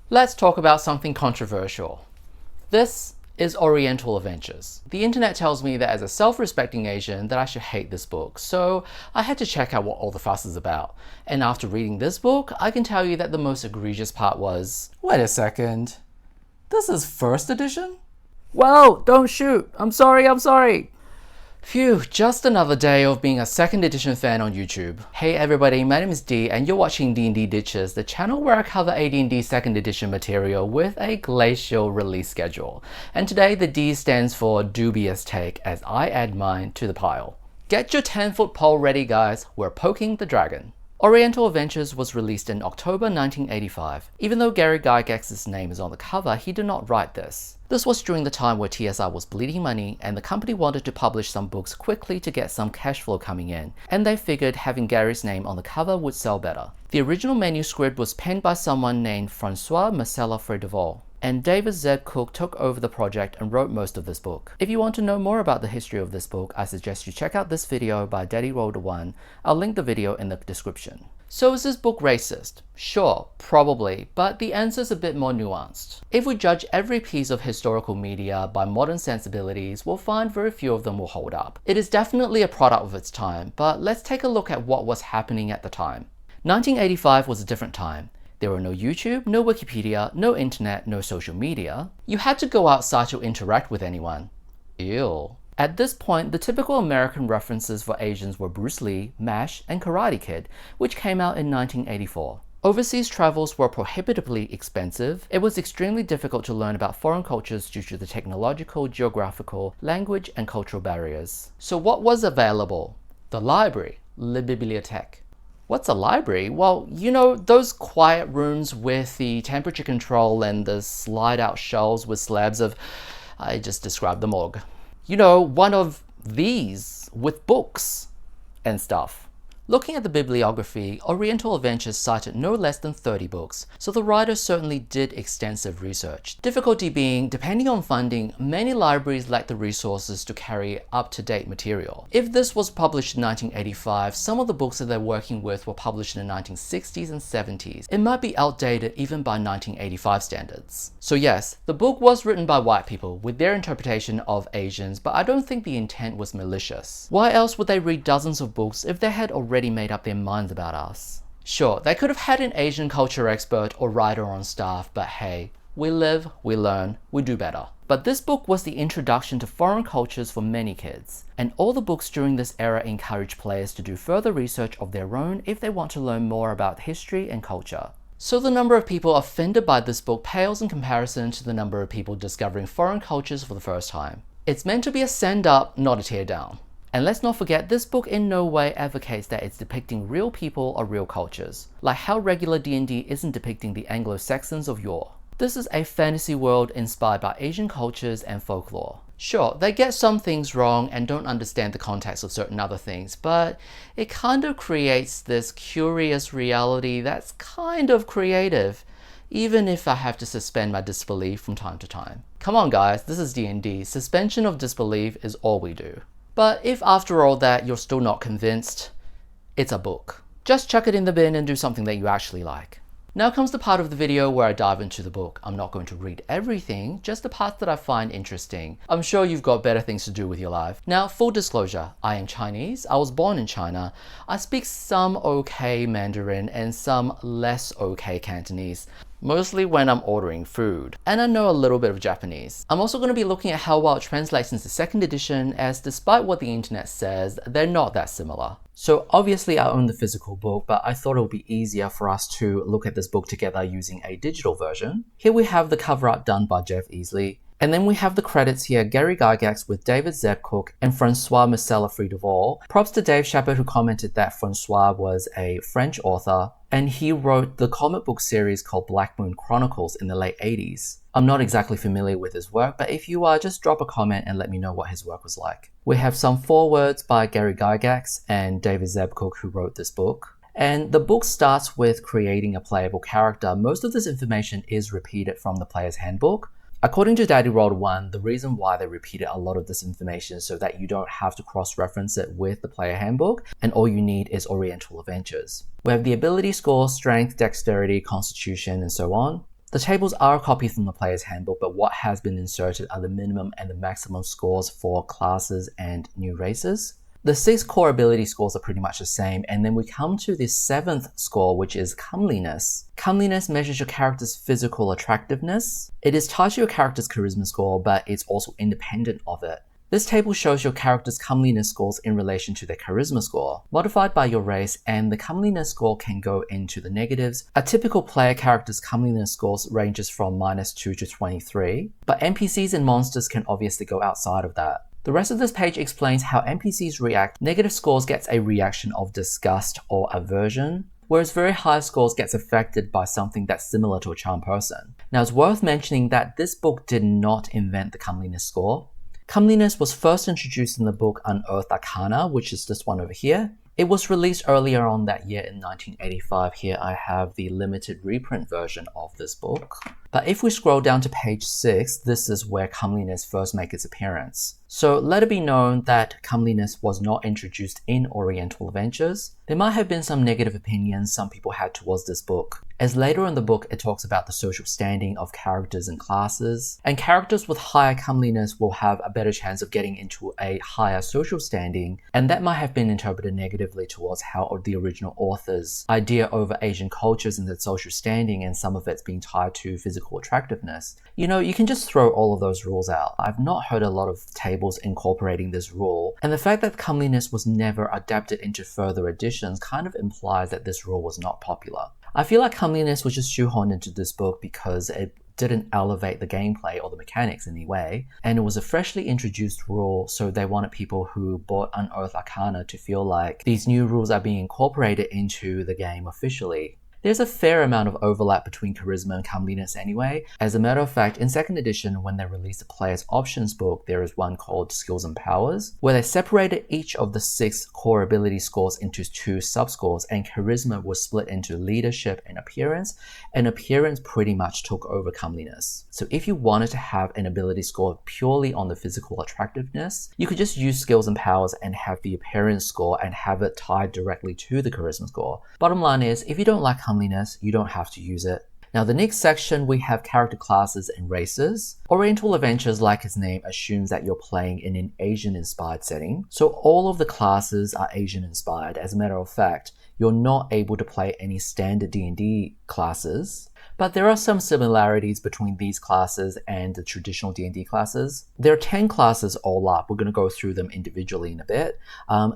Let's talk about something controversial. This is Oriental Adventures. The internet tells me that as a self-respecting Asian that I should hate this book, so I had to check out what all the fuss is about. And after reading this book, I can tell you that the most egregious part was, wait a second, this is first edition? Whoa, don't shoot, I'm sorry. Phew, just another day of being a second edition fan on YouTube. Hey everybody, my name is D and you're watching D&D Ditches, the channel where I cover AD&D second edition material with a glacial release schedule. And today the D stands for dubious take as I add mine to the pile. Get your 10-foot pole ready guys, we're poking the dragon. Oriental Adventures was released in October 1985. Even though Gary Gygax's name is on the cover, he did not write this. This was during the time where TSI was bleeding money and the company wanted to publish some books quickly to get some cash flow coming in, and they figured having Gary's name on the cover would sell better. The original manuscript was penned by someone named Francois Marcel Frédevaux, and David Zeb Cook took over the project and wrote most of this book. If you want to know more about the history of this book, I suggest you check out this video by Daddy Rolled One. I'll link the video in the description. So is this book racist? Sure, probably, but the answer's a bit more nuanced. If we judge every piece of historical media by modern sensibilities, we'll find very few of them will hold up. It is definitely a product of its time, but let's take a look at what was happening at the time. 1985 was a different time. There were no YouTube, no Wikipedia, no internet, no social media. You had to go outside to interact with anyone. Ew. At this point, the typical American references for Asians were Bruce Lee, MASH, and Karate Kid, which came out in 1984. Overseas travels were prohibitively expensive. It was extremely difficult to learn about foreign cultures due to the technological, geographical, language, and cultural barriers. So what was available? The library, le bibliothèque. What's a library? Well, you know, those quiet rooms with the temperature control and the slide out shelves with slabs of, I just described the morgue. You know, one of these with books and stuff. Looking at the bibliography, Oriental Adventures cited no less than 30 books, so the writer certainly did extensive research. Difficulty being, depending on funding, many libraries lack the resources to carry up-to-date material. If this was published in 1985, some of the books that they're working with were published in the 1960s and 70s. It might be outdated even by 1985 standards. So yes, the book was written by white people with their interpretation of Asians, but I don't think the intent was malicious. Why else would they read dozens of books if they had already made up their minds about us? Sure, they could have had an Asian culture expert or writer on staff, but hey, we live, we learn, we do better. But this book was the introduction to foreign cultures for many kids, and all the books during this era encourage players to do further research of their own if they want to learn more about history and culture. So the number of people offended by this book pales in comparison to the number of people discovering foreign cultures for the first time. It's meant to be a send up, not a tear down. And let's not forget, this book in no way advocates that it's depicting real people or real cultures, like how regular D&D isn't depicting the Anglo-Saxons of yore. This is a fantasy world inspired by Asian cultures and folklore. Sure, they get some things wrong and don't understand the context of certain other things, but it kind of creates this curious reality that's kind of creative, even if I have to suspend my disbelief from time to time. Come on guys, this is D&D. Suspension of disbelief is all we do. But if after all that you're still not convinced, it's a book. Just chuck it in the bin and do something that you actually like. Now comes the part of the video where I dive into the book. I'm not going to read everything, just the parts that I find interesting. I'm sure you've got better things to do with your life. Now, full disclosure, I am Chinese. I was born in China. I speak some okay Mandarin and some less okay Cantonese, mostly when I'm ordering food. And I know a little bit of Japanese. I'm also going to be looking at how well it translates into second edition, as despite what the internet says, they're not that similar. So obviously I own the physical book, but I thought it would be easier for us to look at this book together using a digital version. Here we have the cover art done by Jeff Easley. And then we have the credits here, Gary Gygax with David Zeb Cook and Francois Marcel Frédevaux. Props to Dave Shepard who commented that Francois was a French author, and he wrote the comic book series called Black Moon Chronicles in the late 80s. I'm not exactly familiar with his work, but if you are, just drop a comment and let me know what his work was like. We have some forewords by Gary Gygax and David Zeb Cook who wrote this book. And the book starts with creating a playable character. Most of this information is repeated from the player's handbook. According to Daddy Rolled One, the reason why they repeated a lot of this information is so that you don't have to cross-reference it with the player handbook, and all you need is Oriental Adventures. We have the ability score, strength, dexterity, constitution, and so on. The tables are copied from the player's handbook, but what has been inserted are the minimum and the maximum scores for classes and new races. The 6 core ability scores are pretty much the same, and then we come to the 7th score, which is comeliness. Comeliness measures your character's physical attractiveness. It is tied to your character's charisma score, but it's also independent of it. This table shows your character's comeliness scores in relation to their charisma score, modified by your race, and the comeliness score can go into the negatives. A typical player character's comeliness scores ranges from -2 to 23, but NPCs and monsters can obviously go outside of that. The rest of this page explains how NPCs react. Negative scores gets a reaction of disgust or aversion, whereas very high scores gets affected by something that's similar to a charm person. Now it's worth mentioning that this book did not invent the comeliness score. Comeliness was first introduced in the book Unearthed Arcana, which is this one over here. It was released earlier on that year in 1985. Here I have the limited reprint version of this book. But if we scroll down to page 6, this is where comeliness first makes its appearance. So let it be known that comeliness was not introduced in Oriental Adventures. There might have been some negative opinions some people had towards this book, as later in the book it talks about the social standing of characters and classes, and characters with higher comeliness will have a better chance of getting into a higher social standing, and that might have been interpreted negatively towards how the original author's idea over Asian cultures and their social standing, and some of it's being tied to physical attractiveness. You know, you can just throw all of those rules out. I've not heard a lot of tables incorporating this rule, and the fact that comeliness was never adapted into further editions kind of implies that this rule was not popular. I feel like comeliness was just shoehorned into this book because it didn't elevate the gameplay or the mechanics in any way, and it was a freshly introduced rule, so they wanted people who bought Unearthed Arcana to feel like these new rules are being incorporated into the game officially. There's a fair amount of overlap between charisma and comeliness anyway. As a matter of fact, in 2nd edition, when they released the player's options book, there is one called Skills and Powers, where they separated each of the 6 core ability scores into 2 subscores, and charisma was split into leadership and appearance pretty much took over comeliness. So if you wanted to have an ability score purely on the physical attractiveness, you could just use Skills and Powers and have the appearance score and have it tied directly to the charisma score. Bottom line is, if you don't like comeliness, you don't have to use it. Now the next section, we have character classes and races. Oriental Adventures, like its name, assumes that you're playing in an Asian-inspired setting. So all of the classes are Asian-inspired. As a matter of fact, you're not able to play any standard D&D classes, but there are some similarities between these classes and the traditional D&D classes. There are 10 classes all up. We're going to go through them individually in a bit.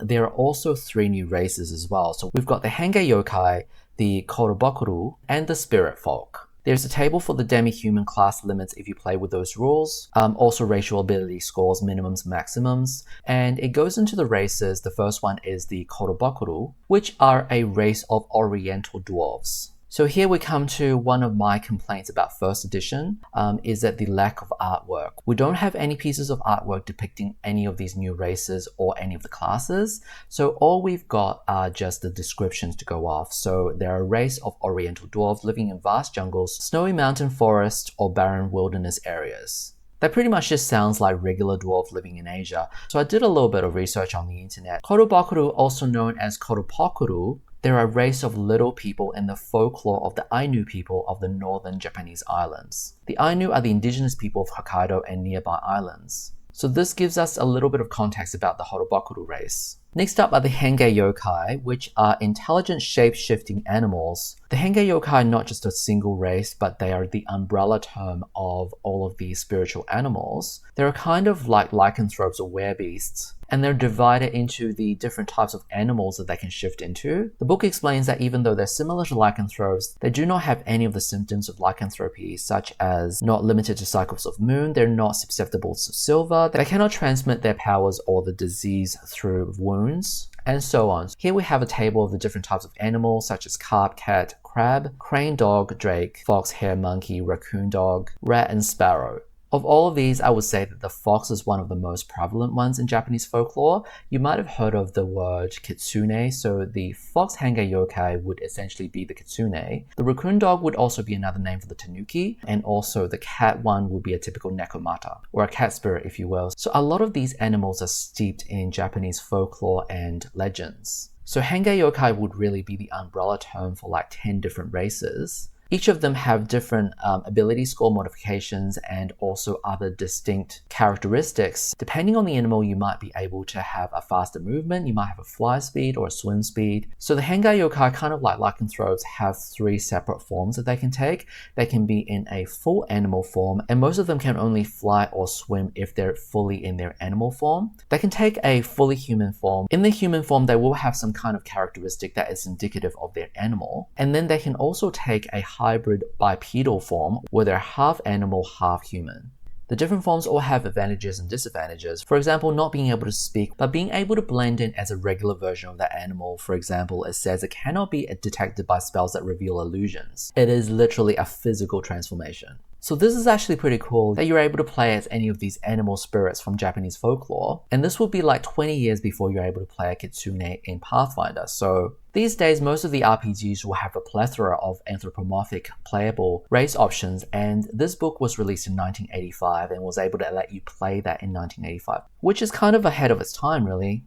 There are also 3 new races as well. So we've got the Hangei Yokai, the Korobokuru, and the Spirit Folk. There's a table for the demi-human class limits if you play with those rules, also racial ability scores, minimums, maximums, and it goes into the races. The first one is the Korobokuru, which are a race of Oriental dwarves. So here we come to one of my complaints about 1st edition, is that the lack of artwork. We don't have any pieces of artwork depicting any of these new races or any of the classes, so all we've got are just the descriptions to go off. So they're a race of Oriental dwarves living in vast jungles, snowy mountain forests, or barren wilderness areas. That pretty much just sounds like regular dwarves living in Asia. So I did a little bit of research on the internet. Korobokuru, also known as Koropokuru, they're a race of little people in the folklore of the Ainu people of the northern Japanese islands. The Ainu are the indigenous people of Hokkaido and nearby islands. So this gives us a little bit of context about the Korobokuru race. Next up are the Hangei Yokai, which are intelligent shape-shifting animals. The Hangei Yokai are not just a single race, but they are the umbrella term of all of these spiritual animals. They're kind of like lycanthropes or werebeasts, and they're divided into the different types of animals that they can shift into. The book explains that even though they're similar to lycanthropes, they do not have any of the symptoms of lycanthropy, such as not limited to cycles of moon, they're not susceptible to silver, they cannot transmit their powers or the disease through wounds, and so on. Here we have a table of the different types of animals, such as carp, cat, crab, crane dog, drake, fox, hare, monkey, raccoon dog, rat, and sparrow. Of all of these, I would say that the fox is one of the most prevalent ones in Japanese folklore. You might have heard of the word kitsune, so the fox Hangei Yokai would essentially be the kitsune. The raccoon dog would also be another name for the tanuki, and also the cat one would be a typical nekomata, or a cat spirit if you will. So a lot of these animals are steeped in Japanese folklore and legends. So Hangei Yokai would really be the umbrella term for like 10 different races. Each of them have different ability score modifications and also other distinct characteristics. Depending on the animal, you might be able to have a faster movement, you might have a fly speed or a swim speed. So the Hengai yokai, kind of like lycanthropes, have 3 separate forms that they can take. They can be in a full animal form, and most of them can only fly or swim if they're fully in their animal form. They can take a fully human form. In the human form, they will have some kind of characteristic that is indicative of their animal. And then they can also take a hybrid bipedal form where they're half animal, half human. The different forms all have advantages and disadvantages. For example, not being able to speak, but being able to blend in as a regular version of that animal. For example, it says it cannot be detected by spells that reveal illusions. It is literally a physical transformation. So this is actually pretty cool that you're able to play as any of these animal spirits from Japanese folklore. And this will be like 20 years before you're able to play a kitsune in Pathfinder. So these days, most of the RPGs will have a plethora of anthropomorphic playable race options, and this book was released in 1985 and was able to let you play that in 1985, which is kind of ahead of its time, really.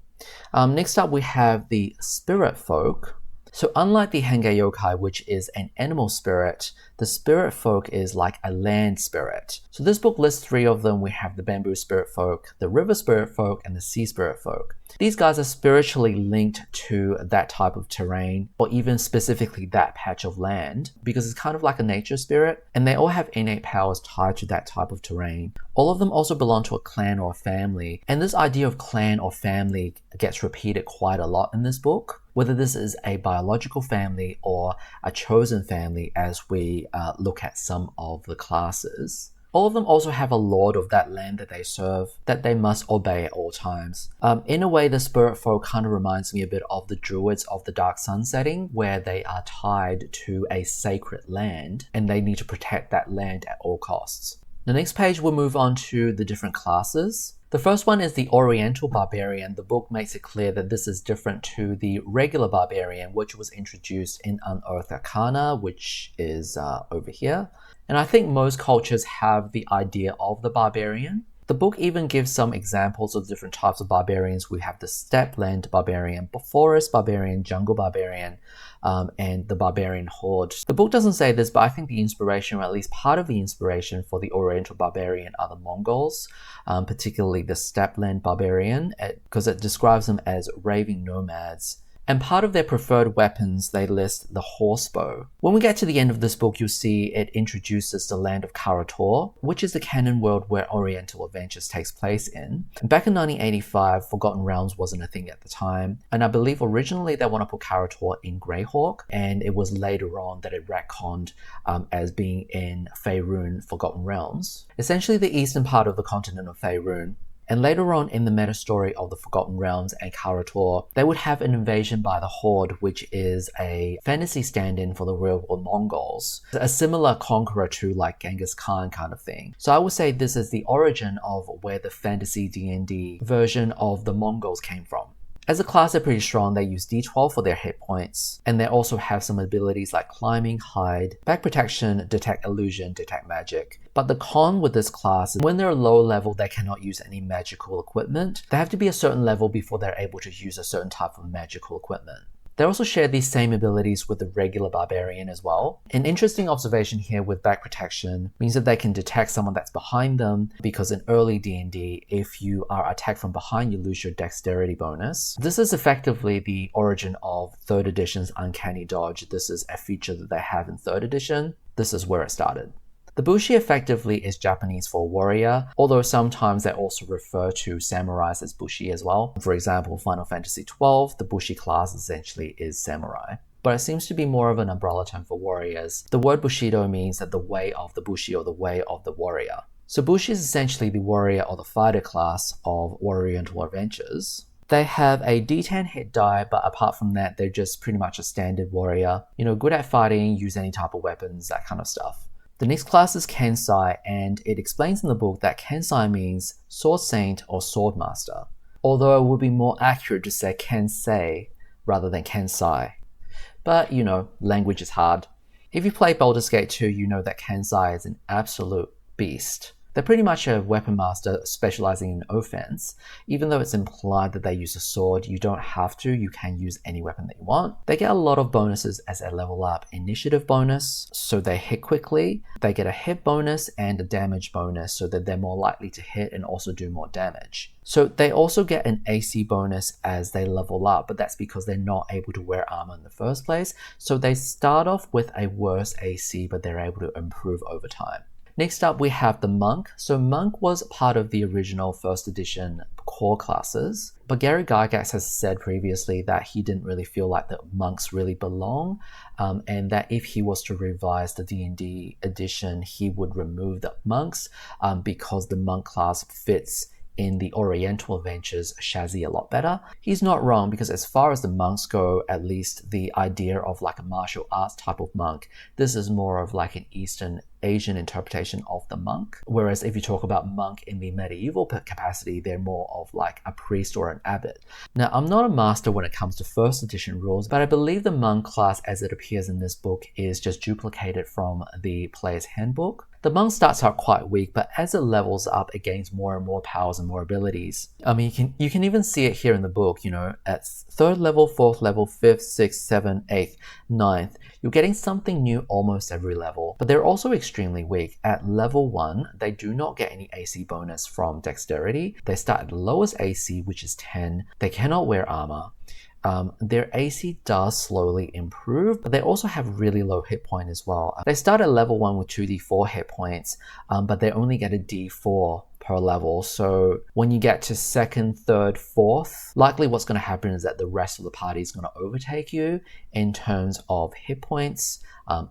Next up, we have the spirit folk. So unlike the Hengai yokai, which is an animal spirit, the spirit folk is like a land spirit. So this book lists 3 of them. We have the bamboo spirit folk, the river spirit folk, and the sea spirit folk. These guys are spiritually linked to that type of terrain, or even specifically that patch of land, because it's kind of like a nature spirit, and they all have innate powers tied to that type of terrain. All of them also belong to a clan or a family, and this idea of clan or family gets repeated quite a lot in this book, whether this is a biological family or a chosen family as we look at some of the classes. All of them also have a lord of that land that they serve that they must obey at all times. In a way, the spirit folk kind of reminds me a bit of the druids of the Dark Sun setting, where they are tied to a sacred land and they need to protect that land at all costs. The next page we'll move on to the different classes. The first one is the Oriental Barbarian. The book makes it clear that this is different to the regular Barbarian, which was introduced in Unearthed Arcana, which is over here. And I think most cultures have the idea of the Barbarian. The book even gives some examples of different types of barbarians. We have the Stepland Barbarian, Forest Barbarian, Jungle Barbarian, and the Barbarian Horde. The book doesn't say this, but I think the inspiration, or at least part of the inspiration for the Oriental Barbarian are the Mongols, particularly the Stepland Barbarian, because it describes them as raving nomads. And part of their preferred weapons, they list the horsebow. When we get to the end of this book, you'll see it introduces the land of Karator, which is the canon world where Oriental Adventures takes place in. Back in 1985, Forgotten Realms wasn't a thing at the time, and I believe originally they want to put Karator in Greyhawk, and it was later on that it retconned as being in Faerun, Forgotten Realms, essentially the eastern part of the continent of Faerun. And later on in the meta story of the Forgotten Realms and Karator, they would have an invasion by the Horde, which is a fantasy stand-in for the real world Mongols. A similar conqueror to like Genghis Khan kind of thing. So I would say this is the origin of where the fantasy D&D version of the Mongols came from. As a class, they're pretty strong. They use D12 for their hit points, and they also have some abilities like climbing, hide, back protection, detect illusion, detect magic. But the con with this class is when they're low level, they cannot use any magical equipment. They have to be a certain level before they're able to use a certain type of magical equipment. They also share these same abilities with the regular barbarian as well. An interesting observation here with back protection means that they can detect someone that's behind them, because in early D&D, if you are attacked from behind, you lose your dexterity bonus. This is effectively the origin of 3rd edition's Uncanny Dodge. This is a feature that they have in 3rd edition. This is where it started. The Bushi effectively is Japanese for warrior, although sometimes they also refer to samurais as Bushi as well. For example, Final Fantasy XII, the Bushi class essentially is samurai. But it seems to be more of an umbrella term for warriors. The word Bushido means that the way of the Bushi, or the way of the warrior. So Bushi is essentially the warrior or the fighter class of Oriental Adventures. They have a D10 hit die, but apart from that, they're just pretty much a standard warrior. You know, good at fighting, use any type of weapons, that kind of stuff. The next class is Kensai, and it explains in the book that Kensai means Sword Saint or Sword Master, although it would be more accurate to say Kensei rather than Kensai. But, you know, language is hard. If you play Baldur's Gate 2, you know that Kensai is an absolute beast. They're pretty much a weapon master specializing in offense. Even though it's implied that they use a sword, you don't have to. You can use any weapon that you want. They get a lot of bonuses as they level up. Initiative bonus, so they hit quickly. They get a hit bonus and a damage bonus, so that they're more likely to hit and also do more damage. So they also get an AC bonus as they level up, but that's because they're not able to wear armor in the first place. So they start off with a worse AC, but they're able to improve over time. Next up, we have the Monk. So Monk was part of the original first edition core classes, but Gary Gygax has said previously that he didn't really feel like the monks really belong, and that if he was to revise the D&D edition, he would remove the monks because the monk class fits in the Oriental Adventures chassis a lot better. He's not wrong, because as far as the monks go, at least the idea of like a martial arts type of monk, this is more of like an Eastern Asian interpretation of the monk. Whereas if you talk about monk in the medieval capacity, they're more of like a priest or an abbot. Now, I'm not a master when it comes to first edition rules, but I believe the monk class as it appears in this book is just duplicated from the player's handbook. The monk starts out quite weak, but as it levels up, it gains more and more powers and more abilities. I mean, you can even see it here in the book, you know, at 3rd level, 4th level, 5th, 6th, 7th, 8th, 9th. You're getting something new almost every level, but they're also extremely weak. At level 1, they do not get any AC bonus from dexterity. They start at the lowest AC, which is 10. They cannot wear armor. Their AC does slowly improve, but they also have really low hit point as well. They start at level 1 with 2d4 hit points, but they only get a d4 per level. So when you get to 2nd, 3rd, 4th, likely what's going to happen is that the rest of the party is going to overtake you in terms of hit points,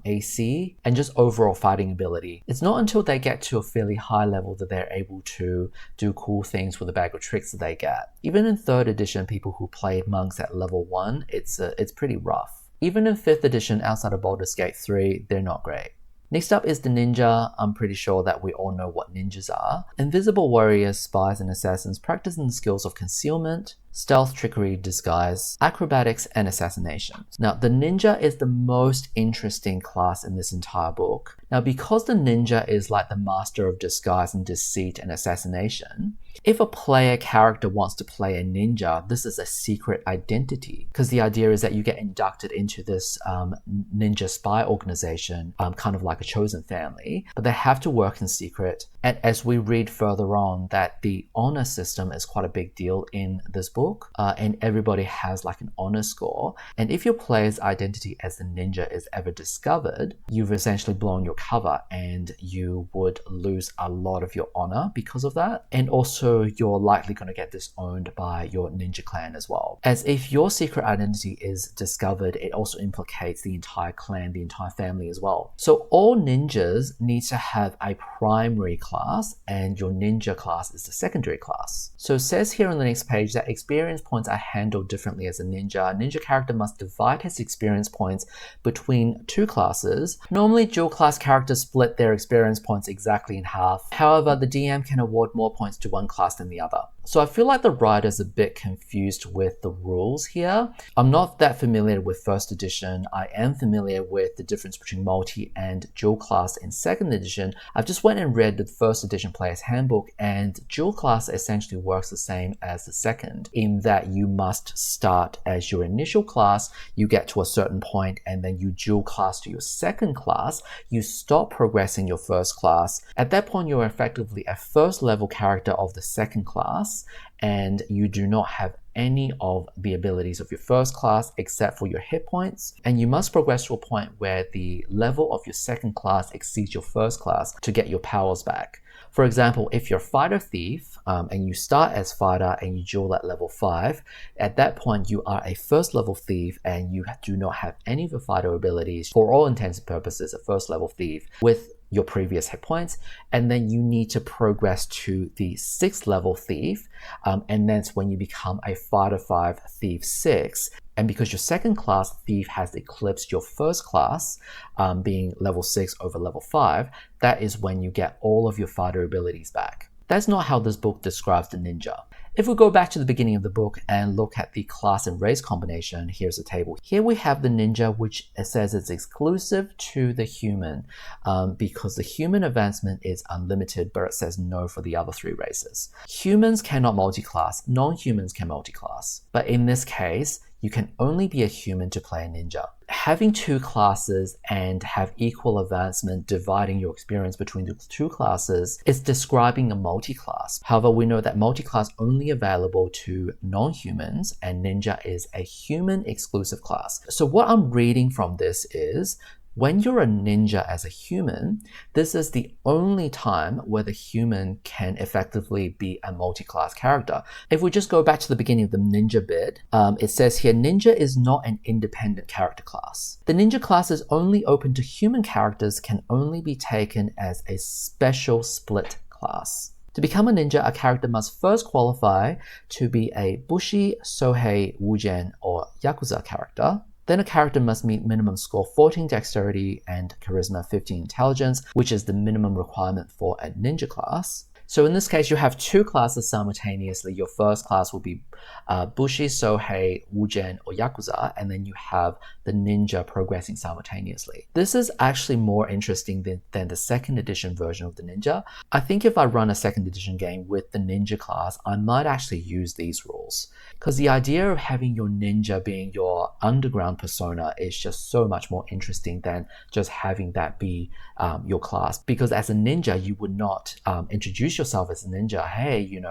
AC, and just overall fighting ability. It's not until they get to a fairly high level that they're able to do cool things with the bag of tricks that they get. Even in 3rd edition, people who played monks at level 1, it's pretty rough. Even in 5th edition, outside of Baldur's Gate 3, they're not great. Next up is the ninja. I'm pretty sure that we all know what ninjas are. Invisible warriors, spies, and assassins practicing the skills of concealment, stealth, trickery, disguise, acrobatics, and assassination. Now, the ninja is the most interesting class in this entire book. Now, because the ninja is like the master of disguise and deceit and assassination, if a player character wants to play a ninja, this is a secret identity, because the idea is that you get inducted into this ninja spy organization, kind of like a chosen family, but they have to work in secret. And as we read further on, that the honor system is quite a big deal in this book, and everybody has like an honor score. And if your player's identity as the ninja is ever discovered, you've essentially blown your cover and you would lose a lot of your honor because of that. And also you're likely going to get disowned by your ninja clan as well. As if your secret identity is discovered, it also implicates the entire clan, the entire family as well. So all ninjas need to have a primary class, and your ninja class is the secondary class. So it says here on the next page that experience points are handled differently as a ninja. A ninja character must divide his experience points between 2 classes. Normally, dual class characters split their experience points exactly in half. However, the DM can award more points to one class than the other. So I feel like the writer's a bit confused with the rules here. I'm not that familiar with 1st edition. I am familiar with the difference between multi and dual class in 2nd edition. I've just went and read the 1st edition player's handbook, and dual class essentially works the same as the 2nd, in that you must start as your initial class, you get to a certain point, and then you dual class to your 2nd class. You stop progressing your 1st class. At that point, you're effectively a 1st level character of the 2nd class, and you do not have any of the abilities of your 1st class except for your hit points, and you must progress to a point where the level of your 2nd class exceeds your 1st class to get your powers back. For example, if you're fighter thief and you start as fighter and you duel at level 5, at that point you are a 1st level thief and you do not have any of the fighter abilities, for all intents and purposes, a 1st level thief with your previous hit points, and then you need to progress to the 6th level thief, and that's when you become a fighter 5 thief 6. And because your 2nd class thief has eclipsed your 1st class, being level 6 over level 5, that is when you get all of your fighter abilities back. That's not how this book describes the ninja. If we go back to the beginning of the book and look at the class and race combination, here's a table. Here we have the ninja, which it says it's exclusive to the human because the human advancement is unlimited, but it says no for the other 3 races. Humans cannot multi-class, non-humans can multi-class. But in this case, you can only be a human to play a ninja. Having 2 classes and have equal advancement dividing your experience between the 2 classes is describing a multi-class. However, we know that multi-class only available to non-humans and ninja is a human exclusive class. So what I'm reading from this is, when you're a ninja as a human, this is the only time where the human can effectively be a multi-class character. If we just go back to the beginning of the ninja bit, it says here, ninja is not an independent character class. The ninja class is only open to human characters, can only be taken as a special split class. To become a ninja, a character must first qualify to be a Bushi, Sohei, Wujen, or Yakuza character. Then a character must meet minimum score 14 dexterity and charisma 15 intelligence, which is the minimum requirement for a ninja class. So in this case, you have 2 classes simultaneously. Your first class will be Bushi, Sohei, Wujen, or Yakuza, and then you have the ninja progressing simultaneously. This is actually more interesting than the 2nd edition version of the ninja. I think if I run a 2nd edition game with the ninja class, I might actually use these rules. Because the idea of having your ninja being your underground persona is just so much more interesting than just having that be your class. Because as a ninja, you would not introduce yourself as a ninja. Hey,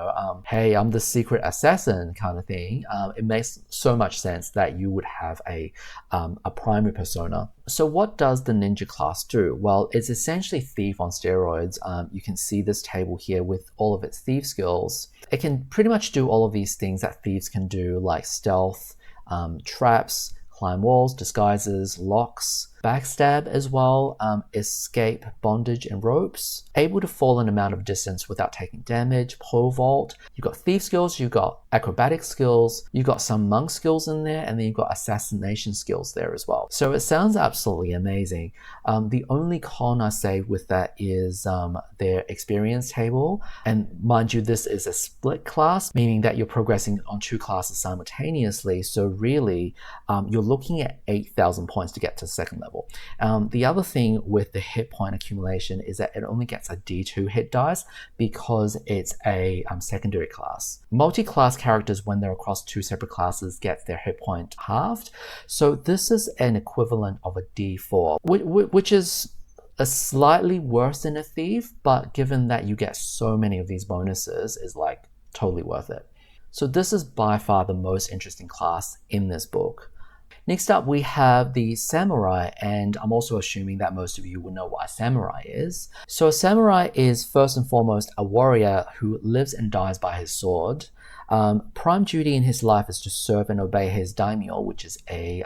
hey, I'm the secret assassin kind of thing. It makes so much sense that you would have a primary persona. So what does the ninja class do? Well, it's essentially thief on steroids. You can see this table here with all of its thief skills. It can pretty much do all of these things that thieves can do, like stealth, traps, climb walls, disguises, locks, backstab as well, escape bondage and ropes, able to fall an amount of distance without taking damage, pole vault. You've got thief skills, you've got acrobatic skills, you've got some monk skills in there, and then you've got assassination skills there as well. So it sounds absolutely amazing. The only con I say with that is their experience table. And mind you, this is a split class, meaning that you're progressing on 2 classes simultaneously. So really, you're looking at 8,000 points to get to 2nd level. The other thing with the hit point accumulation is that it only gets a D2 hit dice because it's a secondary class. Multi-class characters, when they're across 2 separate classes, get their hit point halved. So this is an equivalent of a D4, which is a slightly worse than a thief, but given that you get so many of these bonuses, is like totally worth it. So this is by far the most interesting class in this book. Next up, we have the samurai, and I'm also assuming that most of you will know what a samurai is. So a samurai is first and foremost a warrior who lives and dies by his sword. Prime duty in his life is to serve and obey his daimyo, which is a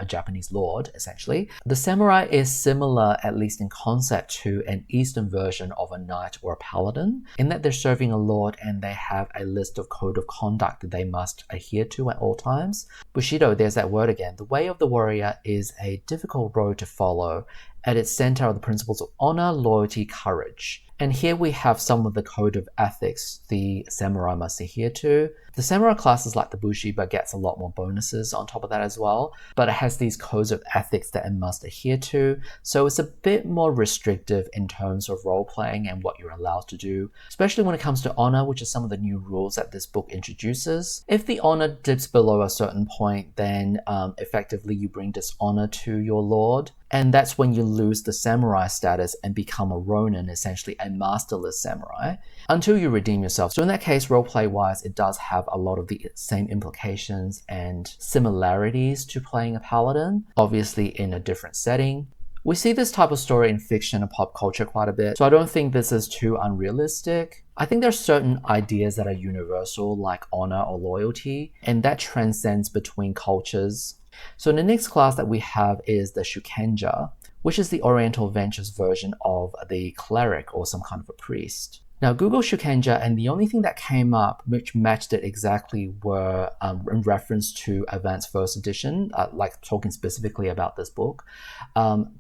Japanese lord, essentially. The samurai is similar, at least in concept, to an Eastern version of a knight or a paladin, in that they're serving a lord and they have a list of code of conduct that they must adhere to at all times. Bushido, there's that word again. The way of the warrior is a difficult road to follow. At its center are the principles of honor, loyalty, courage. And here we have some of the code of ethics the samurai must adhere to. The samurai class is like the bushi, but gets a lot more bonuses on top of that as well. But it has these codes of ethics that it must adhere to. So it's a bit more restrictive in terms of role-playing and what you're allowed to do, especially when it comes to honor, which is some of the new rules that this book introduces. If the honor dips below a certain point, then effectively you bring dishonor to your lord. And that's when you lose the samurai status and become a ronin, essentially a masterless samurai, until you redeem yourself. So in that case, roleplay-wise, it does have a lot of the same implications and similarities to playing a paladin, obviously in a different setting. We see this type of story in fiction and pop culture quite a bit, so I don't think this is too unrealistic. I think there are certain ideas that are universal, like honor or loyalty, and that transcends between cultures. So the next class that we have is the Shukenja, which is the Oriental Adventures version of the cleric or some kind of a priest. Now, Google Shukenja, and the only thing that came up which matched it exactly were in reference to Advanced First Edition, like talking specifically about this book,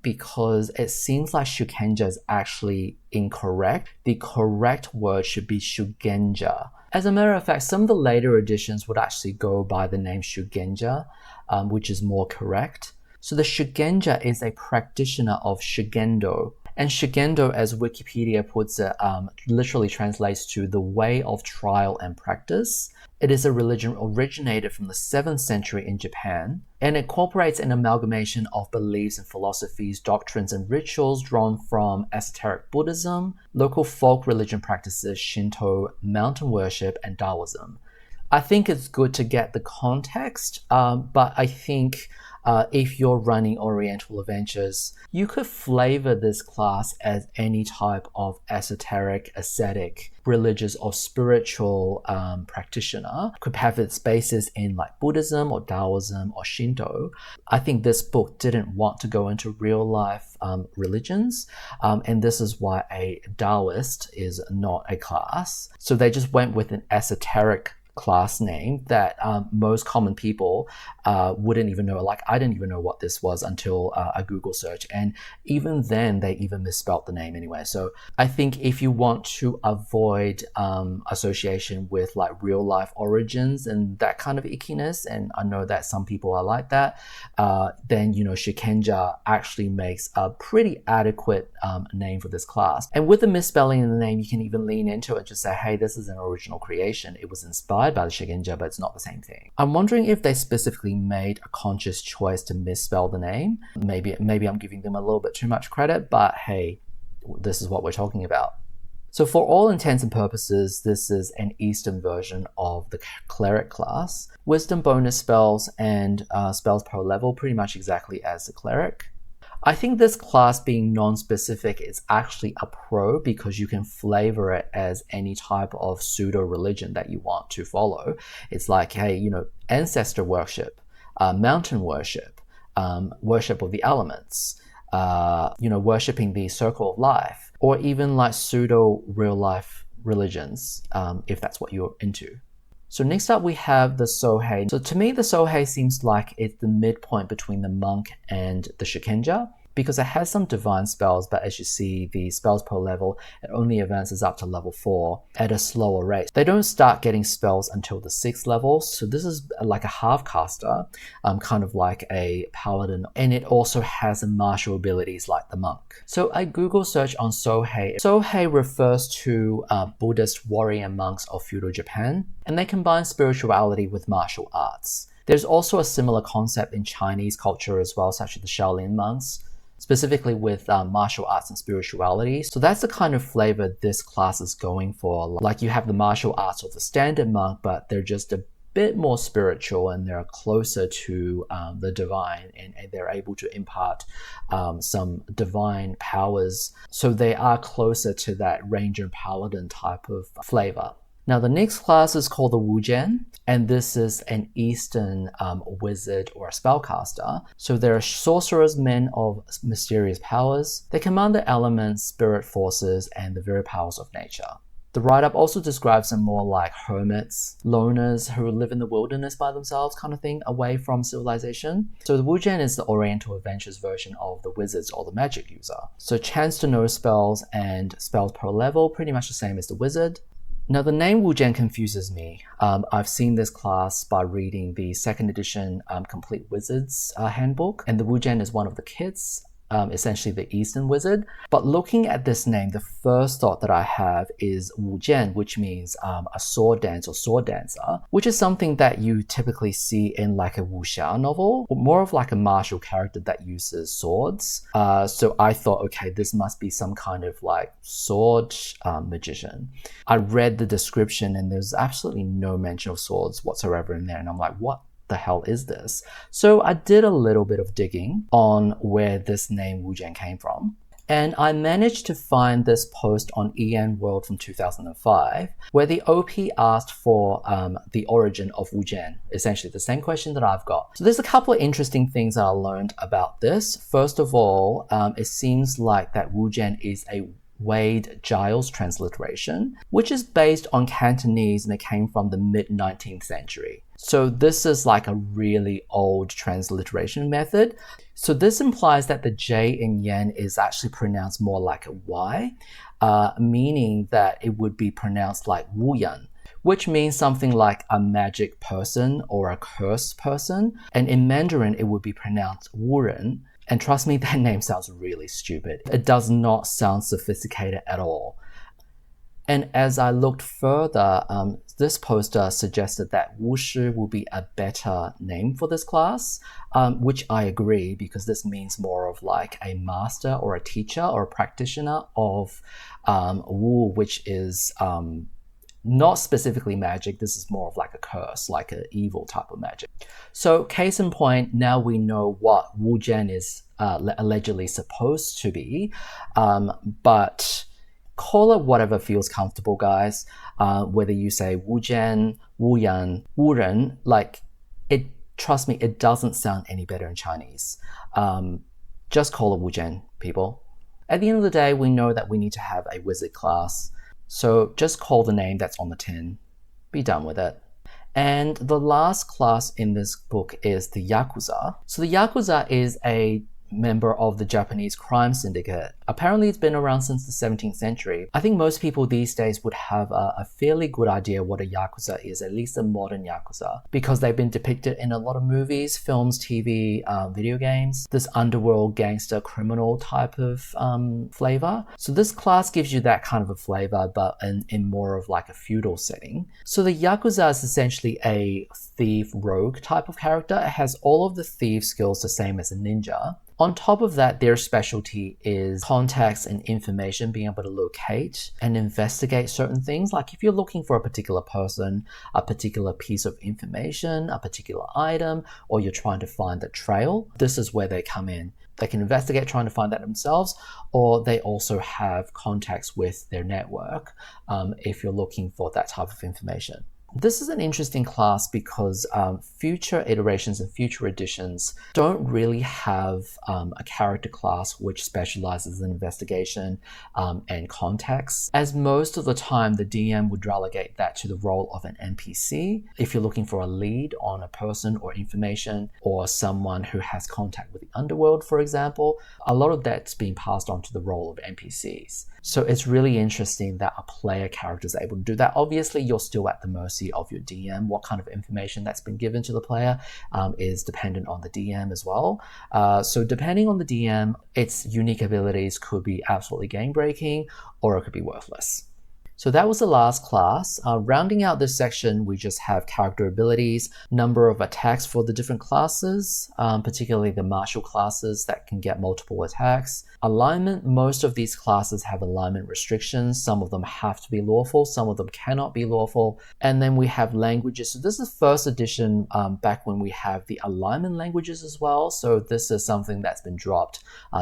because it seems like Shukenja is actually incorrect. The correct word should be Shugenja. As a matter of fact, some of the later editions would actually go by the name Shugenja, which is more correct. So the Shugenja is a practitioner of Shugendo. And Shugendo, as Wikipedia puts it, literally translates to the way of trial and practice. It is a religion originated from the 7th century in Japan and incorporates an amalgamation of beliefs and philosophies, doctrines, and rituals drawn from esoteric Buddhism, local folk religion practices, Shinto, mountain worship, and Taoism. I think it's good to get the context, but I think if you're running Oriental Adventures, you could flavor this class as any type of esoteric, ascetic, religious, or spiritual practitioner. Could have its basis in like Buddhism or Taoism or Shinto. I think this book didn't want to go into real life religions, and this is why a Taoist is not a class. So they just went with an esoteric class name that most common people wouldn't even know. Like, I didn't even know what this was until a Google search, and even then they even misspelled the name anyway. So I think if you want to avoid association with like real life origins and that kind of ickiness, and I know that some people are like that, then Shukenja actually makes a pretty adequate name for this class. And with the misspelling in the name, you can even lean into it, just say, hey, this is an original creation. It was inspired by the Shukenja, but it's not the same thing. I'm wondering if they specifically made a conscious choice to misspell the name. Maybe I'm giving them a little bit too much credit, but hey, this is what we're talking about. So for all intents and purposes, this is an Eastern version of the cleric class. Wisdom bonus spells and spells per level pretty much exactly as the cleric. I think this class being non-specific is actually a pro because you can flavor it as any type of pseudo-religion that you want to follow. It's like, hey, ancestor worship, mountain worship, worship of the elements, worshipping the circle of life, or even like pseudo-real-life religions, if that's what you're into. So next up we have the Sohei. So to me, the Sohei seems like it's the midpoint between the monk and the Shukenja, because it has some divine spells, but as you see, the spells per level, it only advances up to level 4 at a slower rate. They don't start getting spells until the 6th level, so this is like a half caster, kind of like a paladin, and it also has martial abilities like the monk. So I Google search on Sohei. Sohei refers to Buddhist warrior monks of feudal Japan, and they combine spirituality with martial arts. There's also a similar concept in Chinese culture as well, such as the Shaolin monks, specifically with martial arts and spirituality. So that's the kind of flavor this class is going for. Like, you have the martial arts of the standard monk, but they're just a bit more spiritual and they're closer to the divine, and they're able to impart some divine powers. So they are closer to that ranger paladin type of flavor. Now the next class is called the Wujian, and this is an Eastern wizard or a spellcaster. So they're sorcerers, men of mysterious powers. They command the elements, spirit forces, and the very powers of nature. The write-up also describes them more like hermits, loners who live in the wilderness by themselves kind of thing, away from civilization. So the Wujian is the Oriental Adventures version of the wizards or the magic user. So chance to know spells and spells per level, pretty much the same as the wizard. Now the name Wujian confuses me. I've seen this class by reading the 2nd edition Complete Wizards handbook, and the Wujian is one of the kits, essentially the Eastern wizard. But looking at this name, the first thought that I have is Wujian, which means a sword dance or sword dancer, which is something that you typically see in like a wuxia novel, or more of like a martial character that uses swords. So I thought, okay, this must be some kind of like sword magician. I read the description and there's absolutely no mention of swords whatsoever in there, and I'm like, what the hell is this? So I did a little bit of digging on where this name Wujian came from, and I managed to find this post on EN World from 2005, where the OP asked for the origin of Wujian, essentially the same question that I've got. So there's a couple of interesting things that I learned about this. First of all, it seems like that Wujian is a Wade Giles transliteration, which is based on Cantonese and it came from the mid-19th century. So this is like a really old transliteration method. So this implies that the J in yen is actually pronounced more like a Y, meaning that it would be pronounced like Wu Yan, which means something like a magic person or a cursed person. And in Mandarin, it would be pronounced Wu Ren. And trust me, that name sounds really stupid. It does not sound sophisticated at all. And as I looked further, this poster suggested that Wu Shi will be a better name for this class, which I agree, because this means more of like a master or a teacher or a practitioner of Wu, which is not specifically magic. This is more of like a curse, like an evil type of magic. So case in point, now we know what Wu Jian is allegedly supposed to be, but call it whatever feels comfortable, guys. Whether you say Wu Jian, Wu Yan, Wu Ren, like it, trust me, it doesn't sound any better in Chinese. Just call it Wu Jian, people. At the end of the day, we know that we need to have a wizard class. So just call the name that's on the tin. Be done with it. And the last class in this book is the Yakuza. So the Yakuza is a member of the Japanese crime syndicate. Apparently it's been around since the 17th century. I think most people these days would have a fairly good idea what a Yakuza is, at least a modern Yakuza, because they've been depicted in a lot of movies, films, TV, video games, this underworld gangster criminal type of flavor. So this class gives you that kind of a flavor, but in more of like a feudal setting. So the Yakuza is essentially a thief rogue type of character. It has all of the thief skills the same as a ninja. On top of that, their specialty is contacts and information, being able to locate and investigate certain things. Like if you're looking for a particular person, a particular piece of information, a particular item, or you're trying to find the trail, this is where they come in. They can investigate trying to find that themselves, or they also have contacts with their network if you're looking for that type of information. This is an interesting class because future iterations and future editions don't really have a character class which specializes in investigation and contacts, as most of the time the DM would relegate that to the role of an NPC. If you're looking for a lead on a person or information, or someone who has contact with the underworld, for example, a lot of that's being passed on to the role of NPCs. So it's really interesting that a player character is able to do that. Obviously, you're still at the mercy of your DM. What kind of information that's been given to the player is dependent on the DM as well. So depending on the DM, its unique abilities could be absolutely game-breaking, or it could be worthless. So that was the last class. Rounding out this section, we just have character abilities, number of attacks for the different classes, particularly the martial classes that can get multiple attacks. Alignment, most of these classes have alignment restrictions. Some of them have to be lawful, some of them cannot be lawful. And then we have languages. So this is first edition back when we have the alignment languages as well. So this is something that's been dropped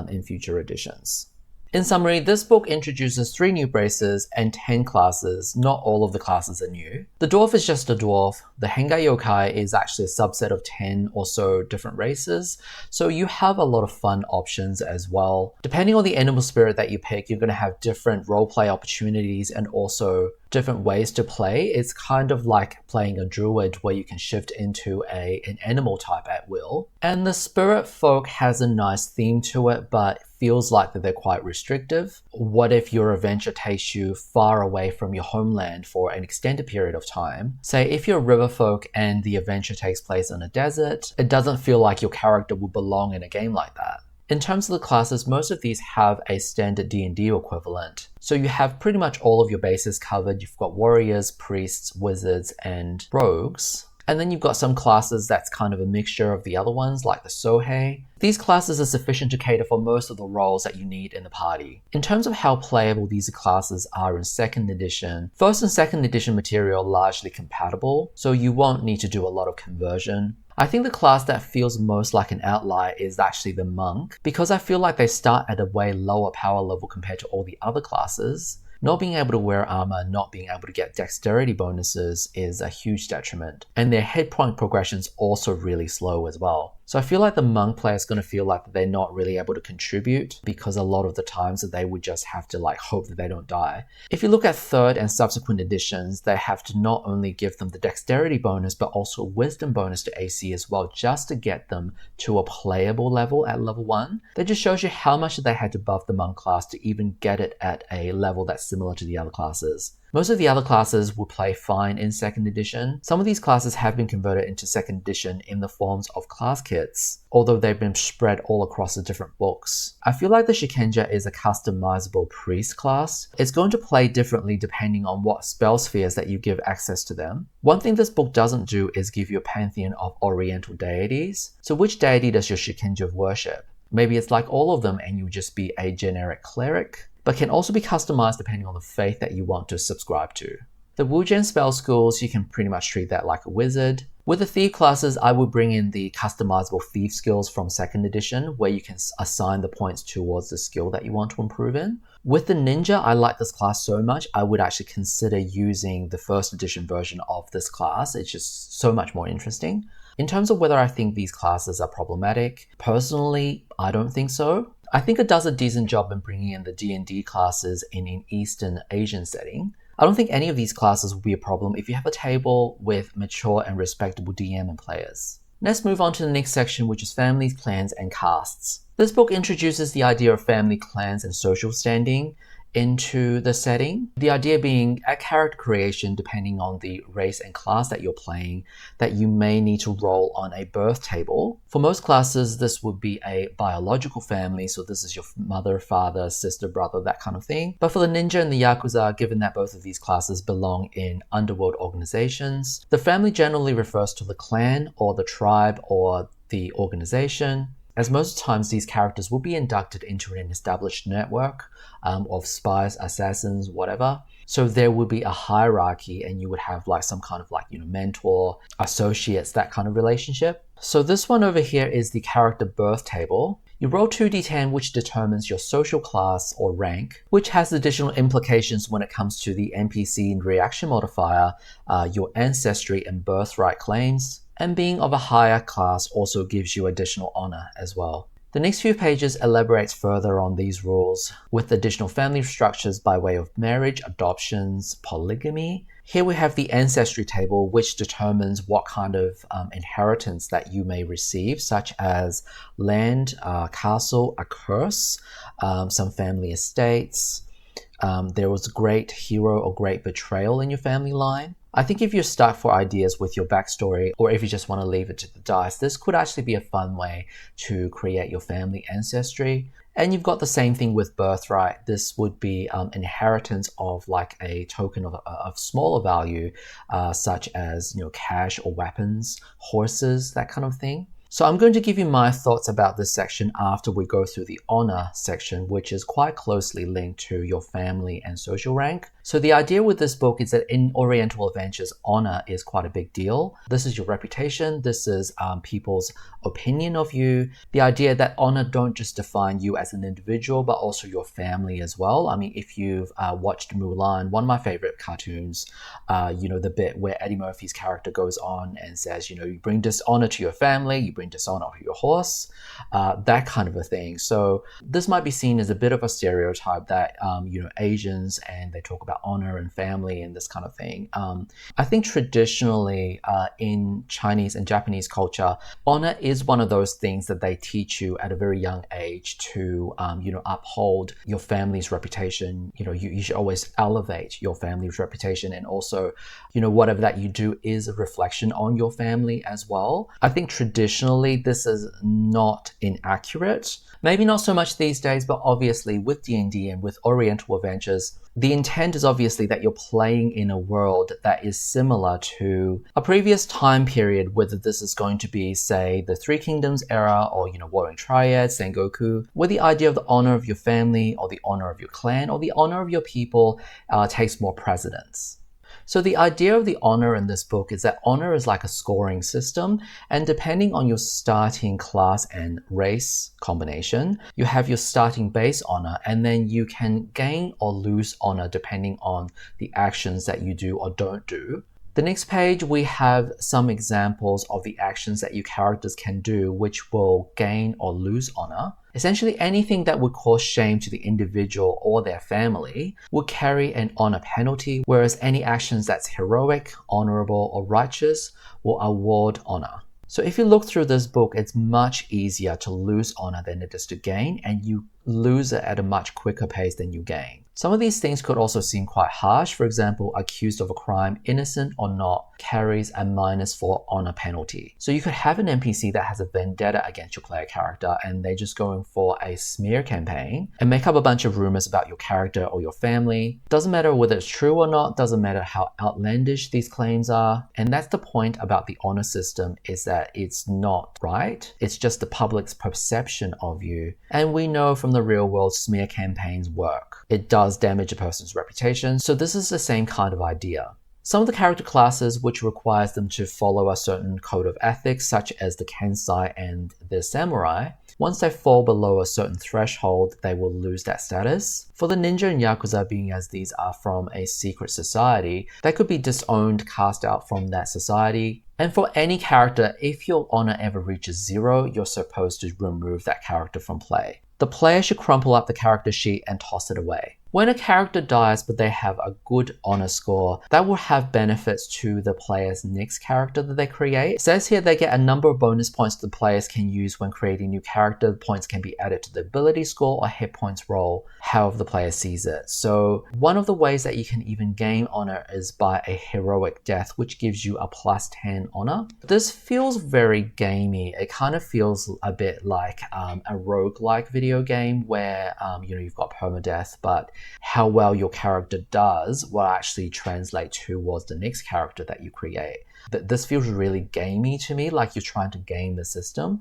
in future editions. In summary, this book introduces 3 new races and 10 classes. Not all of the classes are new. The dwarf is just a dwarf. The Hengai Yokai is actually a subset of 10 or so different races. So you have a lot of fun options as well. Depending on the animal spirit that you pick, you're going to have different roleplay opportunities and also different ways to play. It's kind of like playing a druid where you can shift into an animal type at will. And the spirit folk has a nice theme to it, but feels like that they're quite restrictive. What if your adventure takes you far away from your homeland for an extended period of time? Say if you're a river folk and the adventure takes place in a desert, it doesn't feel like your character would belong in a game like that. In terms of the classes, most of these have a standard D&D equivalent. So you have pretty much all of your bases covered. You've got warriors, priests, wizards, and rogues. And then you've got some classes that's kind of a mixture of the other ones, like the Sohei. These classes are sufficient to cater for most of the roles that you need in the party. In terms of how playable these classes are in 2nd edition, 1st and 2nd edition material are largely compatible, so you won't need to do a lot of conversion. I think the class that feels most like an outlier is actually the monk, because I feel like they start at a way lower power level compared to all the other classes. Not being able to wear armor, not being able to get dexterity bonuses is a huge detriment. And their hit point progression's also really slow as well. So I feel like the monk player is going to feel like they're not really able to contribute because a lot of the times that they would just have to like hope that they don't die. If you look at 3rd and subsequent editions, they have to not only give them the dexterity bonus, but also wisdom bonus to AC as well, just to get them to a playable level at level 1. That just shows you how much they had to buff the monk class to even get it at a level that's similar to the other classes. Most of the other classes will play fine in 2nd edition. Some of these classes have been converted into 2nd edition in the forms of class kits, although they've been spread all across the different books. I feel like the Shikenja is a customizable priest class. It's going to play differently depending on what spell spheres that you give access to them. One thing this book doesn't do is give you a pantheon of Oriental deities. So which deity does your Shikenja worship? Maybe it's like all of them and you just be a generic cleric, but can also be customized depending on the faith that you want to subscribe to. The Wujian spell schools, you can pretty much treat that like a wizard. With the thief classes, I would bring in the customizable thief skills from 2nd edition, where you can assign the points towards the skill that you want to improve in. With the ninja, I like this class so much, I would actually consider using the 1st edition version of this class. It's just so much more interesting. In terms of whether I think these classes are problematic, personally, I don't think so. I think it does a decent job in bringing in the D&D classes in an Eastern Asian setting. I don't think any of these classes will be a problem if you have a table with mature and respectable DM and players. Let's move on to the next section, which is families, clans, and castes. This book introduces the idea of family, clans, and social standing into the setting. The idea being at character creation, depending on the race and class that you're playing, that you may need to roll on a birth table. For most classes, this would be a biological family, so this is your mother, father, sister, brother, that kind of thing. But for the ninja and the yakuza, given that both of these classes belong in underworld organizations, the family generally refers to the clan or the tribe or the organization, as most times these characters will be inducted into an established network of spies, assassins, whatever. So there would be a hierarchy and you would have like some kind of mentor, associates, that kind of relationship. So this one over here is the character birth table. You roll 2d10, which determines your social class or rank, which has additional implications when it comes to the NPC and reaction modifier, your ancestry and birthright claims, and being of a higher class also gives you additional honor as well. The next few pages elaborates further on these rules with additional family structures by way of marriage, adoptions, polygamy. Here we have the ancestry table, which determines what kind of inheritance that you may receive, such as land, castle, a curse, some family estates. There was great hero or great betrayal in your family line. I think if you're stuck for ideas with your backstory, or if you just want to leave it to the dice, this could actually be a fun way to create your family ancestry. And you've got the same thing with birthright. This would be inheritance of like a token of smaller value, such as cash or weapons, horses, that kind of thing. So I'm going to give you my thoughts about this section after we go through the honor section, which is quite closely linked to your family and social rank. So the idea with this book is that in Oriental Adventures, honor is quite a big deal. This is your reputation. This is people's opinion of you. The idea that honor don't just define you as an individual, but also your family as well. I mean, if you've watched Mulan, one of my favorite cartoons, the bit where Eddie Murphy's character goes on and says, you bring dishonor to your family, you bring dishonor to your horse, that kind of a thing. So this might be seen as a bit of a stereotype that, Asians, and they talk about honor and family and this kind of thing. I think traditionally in Chinese and Japanese culture, honor is one of those things that they teach you at a very young age to, uphold your family's reputation. You should always elevate your family's reputation, and also, whatever that you do is a reflection on your family as well. I think traditionally this is not inaccurate. Maybe not so much these days, but obviously with D&D and with Oriental Adventures, the intent is obviously that you're playing in a world that is similar to a previous time period, whether this is going to be, say, the Three Kingdoms era or, Warring Triad, Sengoku, where the idea of the honor of your family or the honor of your clan or the honor of your people takes more precedence. So the idea of the honor in this book is that honor is like a scoring system, and depending on your starting class and race combination, you have your starting base honor, and then you can gain or lose honor depending on the actions that you do or don't do. The next page, we have some examples of the actions that your characters can do which will gain or lose honor. Essentially, anything that would cause shame to the individual or their family would carry an honor penalty, whereas any actions that's heroic, honorable, or righteous will award honor. So if you look through this book, it's much easier to lose honor than it is to gain, and you lose it at a much quicker pace than you gain. Some of these things could also seem quite harsh. For example, accused of a crime, innocent or not, carries a -4 honor penalty. So you could have an NPC that has a vendetta against your player character and they're just going for a smear campaign and make up a bunch of rumors about your character or your family. Doesn't matter whether it's true or not, doesn't matter how outlandish these claims are. And that's the point about the honor system, is that it's not right. It's just the public's perception of you. And we know from the real world, smear campaigns work. It does damage a person's reputation. So this is the same kind of idea. Some of the character classes which requires them to follow a certain code of ethics, such as the Kensai and the Samurai, once they fall below a certain threshold, they will lose that status. For the ninja and yakuza, being as these are from a secret society, they could be disowned, cast out from that society. And for any character, if your honor ever reaches 0, you're supposed to remove that character from play. The player should crumple up the character sheet and toss it away. When a character dies but they have a good honor score, that will have benefits to the player's next character that they create. It says here they get a number of bonus points the players can use when creating new character. The points can be added to the ability score or hit points roll, however the player sees it. So one of the ways that you can even gain honor is by a heroic death, which gives you a +10 honor. This feels very gamey. It kind of feels a bit like a roguelike video game where you've got permadeath, but how well your character does will actually translate towards the next character that you create. But this feels really gamey to me, like you're trying to game the system.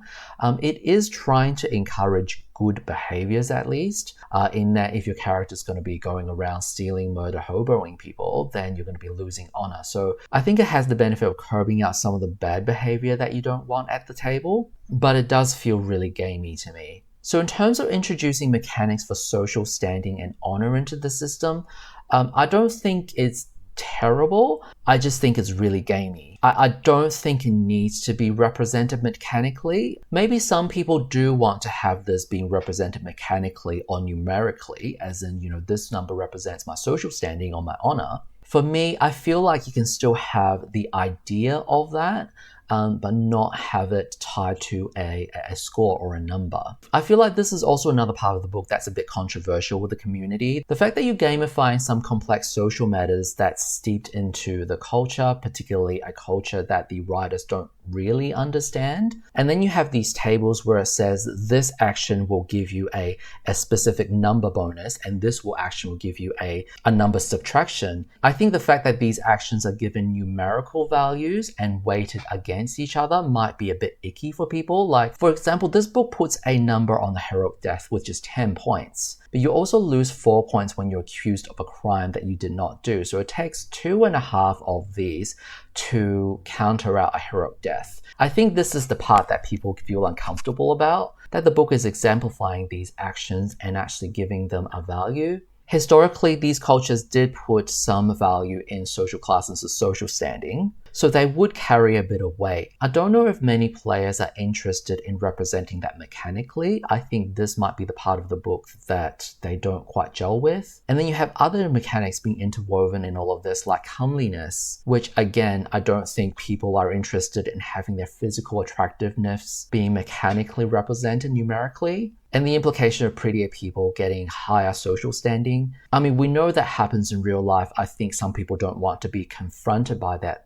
It is trying to encourage good behaviors, at least, in that if your character is going to be going around stealing, murder, hoboing people, then you're going to be losing honor. So I think it has the benefit of curbing out some of the bad behavior that you don't want at the table, but it does feel really gamey to me. So in terms of introducing mechanics for social standing and honor into the system, I don't think it's terrible. I just think it's really gamey. I don't think it needs to be represented mechanically. Maybe some people do want to have this being represented mechanically or numerically, as in, this number represents my social standing or my honor. For me, I feel like you can still have the idea of that, but not have it tied to a score or a number. I feel like this is also another part of the book that's a bit controversial with the community. The fact that you're gamifying some complex social matters that's steeped into the culture, particularly a culture that the writers don't really understand. And then you have these tables where it says this action will give you a specific number bonus, and this action will give you a number subtraction. I think the fact that these actions are given numerical values and weighted against each other might be a bit icky for people. Like, for example, this book puts a number on the heroic death, which is 10 points. But you also lose 4 points when you're accused of a crime that you did not do. So it takes 2.5 of these to counter out a heroic death. I think this is the part that people feel uncomfortable about, that the book is exemplifying these actions and actually giving them a value. Historically, these cultures did put some value in social classes or social standing, so they would carry a bit of weight. I don't know if many players are interested in representing that mechanically. I think this might be the part of the book that they don't quite gel with. And then you have other mechanics being interwoven in all of this, like comeliness, which again, I don't think people are interested in having their physical attractiveness being mechanically represented numerically. And the implication of prettier people getting higher social standing. I mean, we know that happens in real life. I think some people don't want to be confronted by that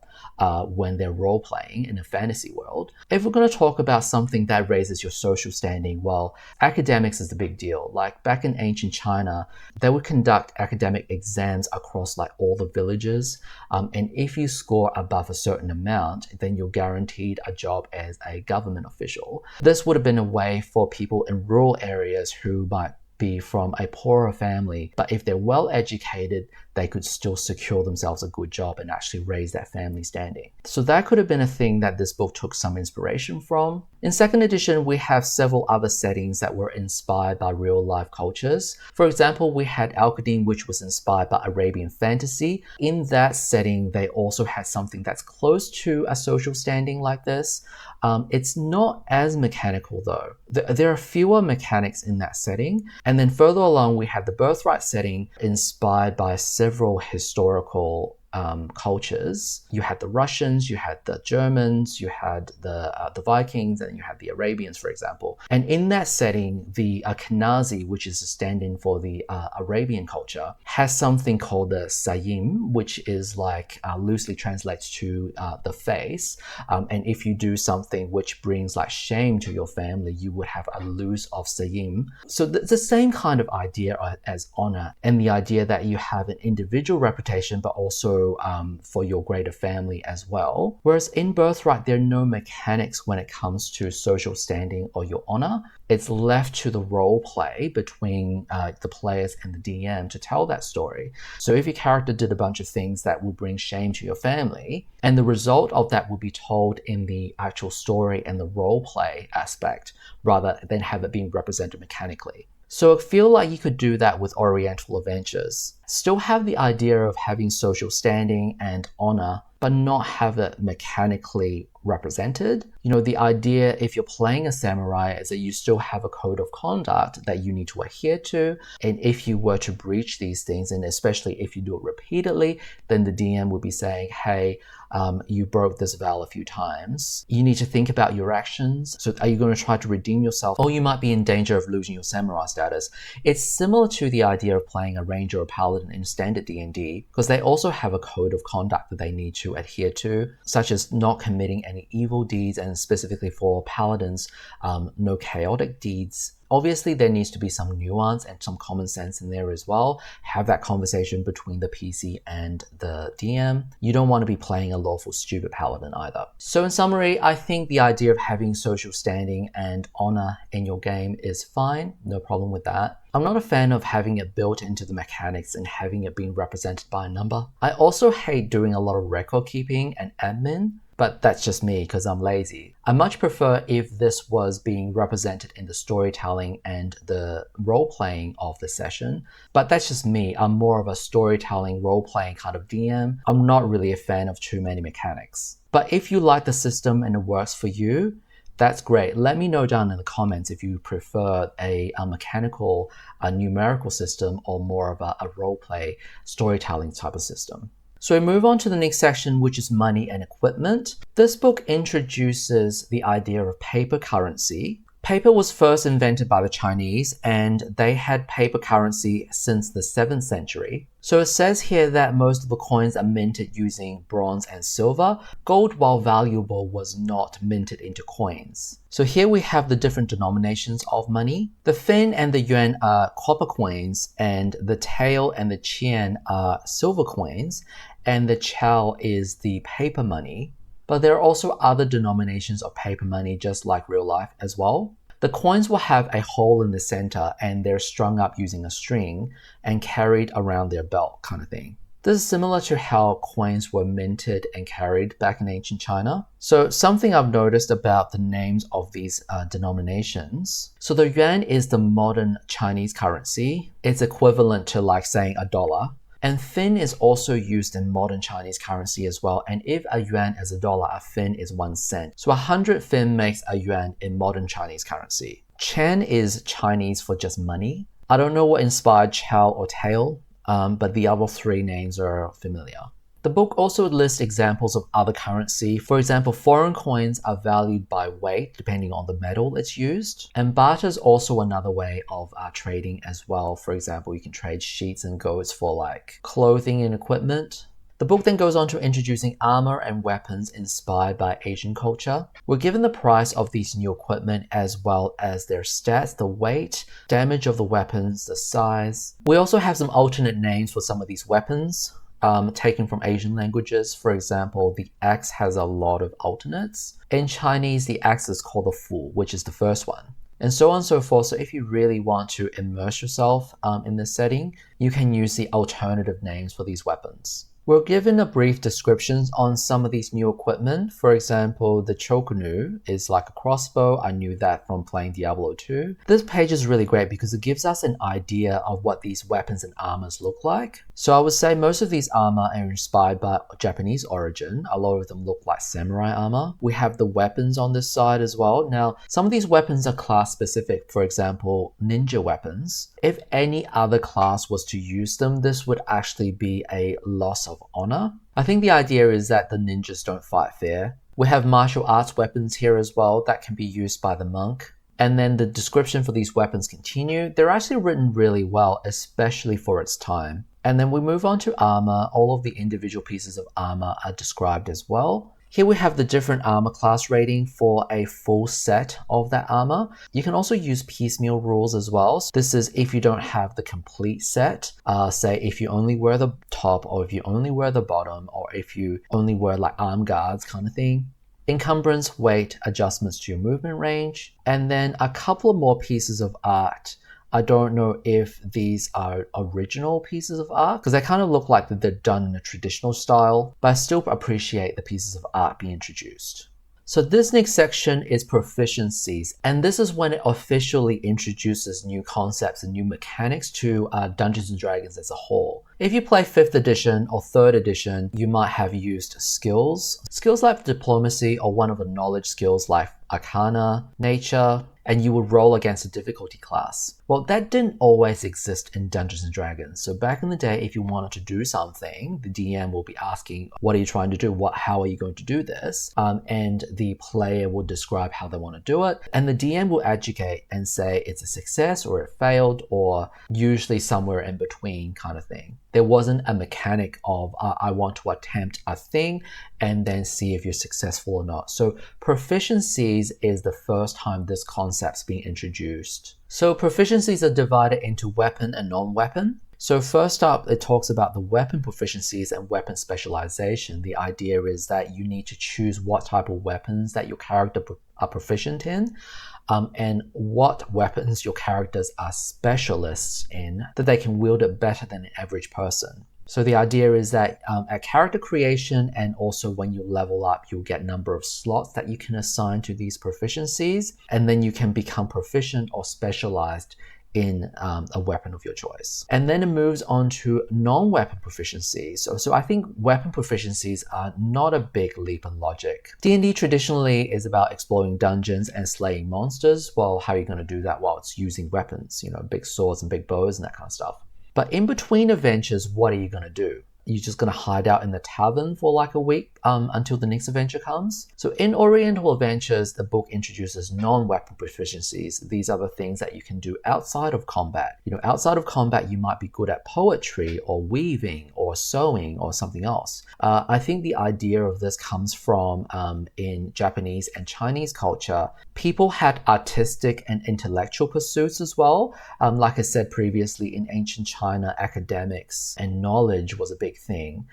when they're role-playing in a fantasy world. If we're going to talk about something that raises your social standing, well, academics is the big deal. Like back in ancient China, they would conduct academic exams across like all the villages. And if you score above a certain amount, then you're guaranteed a job as a government official. This would have been a way for people in rural areas who might be from a poorer family, but if they're well educated, they could still secure themselves a good job and actually raise their family standing. So that could have been a thing that this book took some inspiration from. In second edition, we have several other settings that were inspired by real life cultures. For example, we had Al-Qadim, which was inspired by Arabian fantasy. In that setting, they also had something that's close to a social standing like this. It's not as mechanical though. There are fewer mechanics in that setting. And then further along, we have the birthright setting inspired by several historical cultures. You had the Russians, you had the Germans, you had the Vikings, and you had the Arabians, for example. And in that setting, the Knazi, which is a stand-in for the Arabian culture, has something called the Sayyim, which is like loosely translates to the face. And if you do something which brings like shame to your family, you would have a loss of Sayyim. So the same kind of idea as honor, and the idea that you have an individual reputation, but also for your greater family as well. Whereas in Birthright, there are no mechanics when it comes to social standing or your honor. It's left to the role play between the players and the DM to tell that story. So if your character did a bunch of things that would bring shame to your family, and the result of that would be told in the actual story and the role play aspect, rather than have it being represented mechanically. So I feel like you could do that with Oriental Adventures. Still have the idea of having social standing and honor, but not have it mechanically represented. You know, the idea if you're playing a samurai is that you still have a code of conduct that you need to adhere to. And if you were to breach these things, and especially if you do it repeatedly, then the DM would be saying, hey, you broke this vow a few times. You need to think about your actions. So are you going to try to redeem yourself? Or you might be in danger of losing your samurai status. It's similar to the idea of playing a ranger or paladin in standard D&D, because they also have a code of conduct that they need to adhere to, such as not committing any evil deeds, and specifically for paladins, no chaotic deeds. Obviously, there needs to be some nuance and some common sense in there as well. Have that conversation between the PC and the DM. You don't want to be playing a lawful stupid paladin either. So in summary, I think the idea of having social standing and honor in your game is fine. No problem with that. I'm not a fan of having it built into the mechanics and having it being represented by a number. I also hate doing a lot of record keeping and admin, but that's just me because I'm lazy. I much prefer if this was being represented in the storytelling and the role-playing of the session, but that's just me. I'm more of a storytelling, role-playing kind of DM. I'm not really a fan of too many mechanics. But if you like the system and it works for you, that's great. Let me know down in the comments if you prefer a mechanical, numerical system, or more of a role-play storytelling type of system. So we move on to the next section, which is money and equipment. This book introduces the idea of paper currency. Paper was first invented by the Chinese, and they had paper currency since the 7th century. So it says here that most of the coins are minted using bronze and silver. Gold, while valuable, was not minted into coins. So here we have the different denominations of money. The fin and the yuan are copper coins, and the tael and the qian are silver coins, and the chao is the paper money. But there are also other denominations of paper money, just like real life as well. The coins will have a hole in the center, and they're strung up using a string and carried around their belt kind of thing. This is similar to how coins were minted and carried back in ancient China. So something I've noticed about the names of these denominations. So the yuan is the modern Chinese currency. It's equivalent to like saying $1. And fin is also used in modern Chinese currency as well. And if a yuan is $1, a fin is 1 cent. So 100 fin makes a yuan in modern Chinese currency. Chen is Chinese for just money. I don't know what inspired Chao or tael, but the other three names are familiar. The book also lists examples of other currency. For example, foreign coins are valued by weight depending on the metal it's used. And barter is also another way of trading as well. For example, you can trade sheets and goats for like clothing and equipment. The book then goes on to introducing armor and weapons inspired by Asian culture. We're given the price of these new equipment as well as their stats, the weight, damage of the weapons, the size. We also have some alternate names for some of these weapons. Taken from Asian languages. For example, the axe has a lot of alternates. In Chinese, the axe is called the fu, which is the first one. and so on and so forth. So if you really want to immerse yourself in this setting, you can use the alternative names for these weapons. We're given a brief description on some of these new equipment. For example, the chokunu is like a crossbow. I knew that from playing Diablo 2. This page is really great because it gives us an idea of what these weapons and armors look like. So I would say most of these armor are inspired by Japanese origin. A lot of them look like samurai armor. We have the weapons on this side as well. Now, some of these weapons are class specific. For example, ninja weapons. If any other class was to use them, this would actually be a loss of honor. I think the idea is that the ninjas don't fight fair. We have martial arts weapons here as well that can be used by the monk. And then the description for these weapons continue. They're actually written really well, especially for its time. And then we move on to armor. All of the individual pieces of armor are described as well. Here we have the different armor class rating for a full set of that armor. You can also use piecemeal rules as well. So this is if you don't have the complete set, say if you only wear the top, or if you only wear the bottom, or if you only wear like arm guards kind of thing. Encumbrance, weight, adjustments to your movement range, and then a couple of more pieces of art. I don't know if these are original pieces of art because they kind of look like that they're done in a traditional style, but I still appreciate the pieces of art being introduced. So this next section is proficiencies, and this is when it officially introduces new concepts and new mechanics to Dungeons & Dragons as a whole. If you play 5th edition or 3rd edition, you might have used skills. Skills like diplomacy or one of the knowledge skills like arcana, nature, and you would roll against a difficulty class. Well, that didn't always exist in Dungeons & Dragons. So back in the day, if you wanted to do something, the DM will be asking, what are you trying to do? How are you going to do this? And the player will describe how they want to do it. And the DM will educate and say it's a success or it failed, or usually somewhere in between kind of thing. There wasn't a mechanic of I want to attempt a thing and then see if you're successful or not. So proficiencies is the first time this concept's being introduced. So proficiencies are divided into weapon and non-weapon. So first up, it talks about the weapon proficiencies and weapon specialization. The idea is that you need to choose what type of weapons that your character are proficient in, and what weapons your characters are specialists in, that they can wield it better than an average person. So the idea is that at character creation and also when you level up, you'll get a number of slots that you can assign to these proficiencies, and then you can become proficient or specialized in a weapon of your choice. And then it moves on to non-weapon proficiencies. So I think weapon proficiencies are not a big leap in logic. D&D traditionally is about exploring dungeons and slaying monsters. Well, how are you going to do that? Well, it's using weapons, big swords and big bows and that kind of stuff. But in between adventures, what are you going to do? You're just going to hide out in the tavern for like a week until the next adventure comes. So in Oriental Adventures, the book introduces non-weapon proficiencies. These are the things that you can do outside of combat. Outside of combat, you might be good at poetry or weaving or sewing or something else. I think the idea of this comes from in Japanese and Chinese culture, people had artistic and intellectual pursuits as well. Like I said previously, in ancient China, academics and knowledge was a big thing.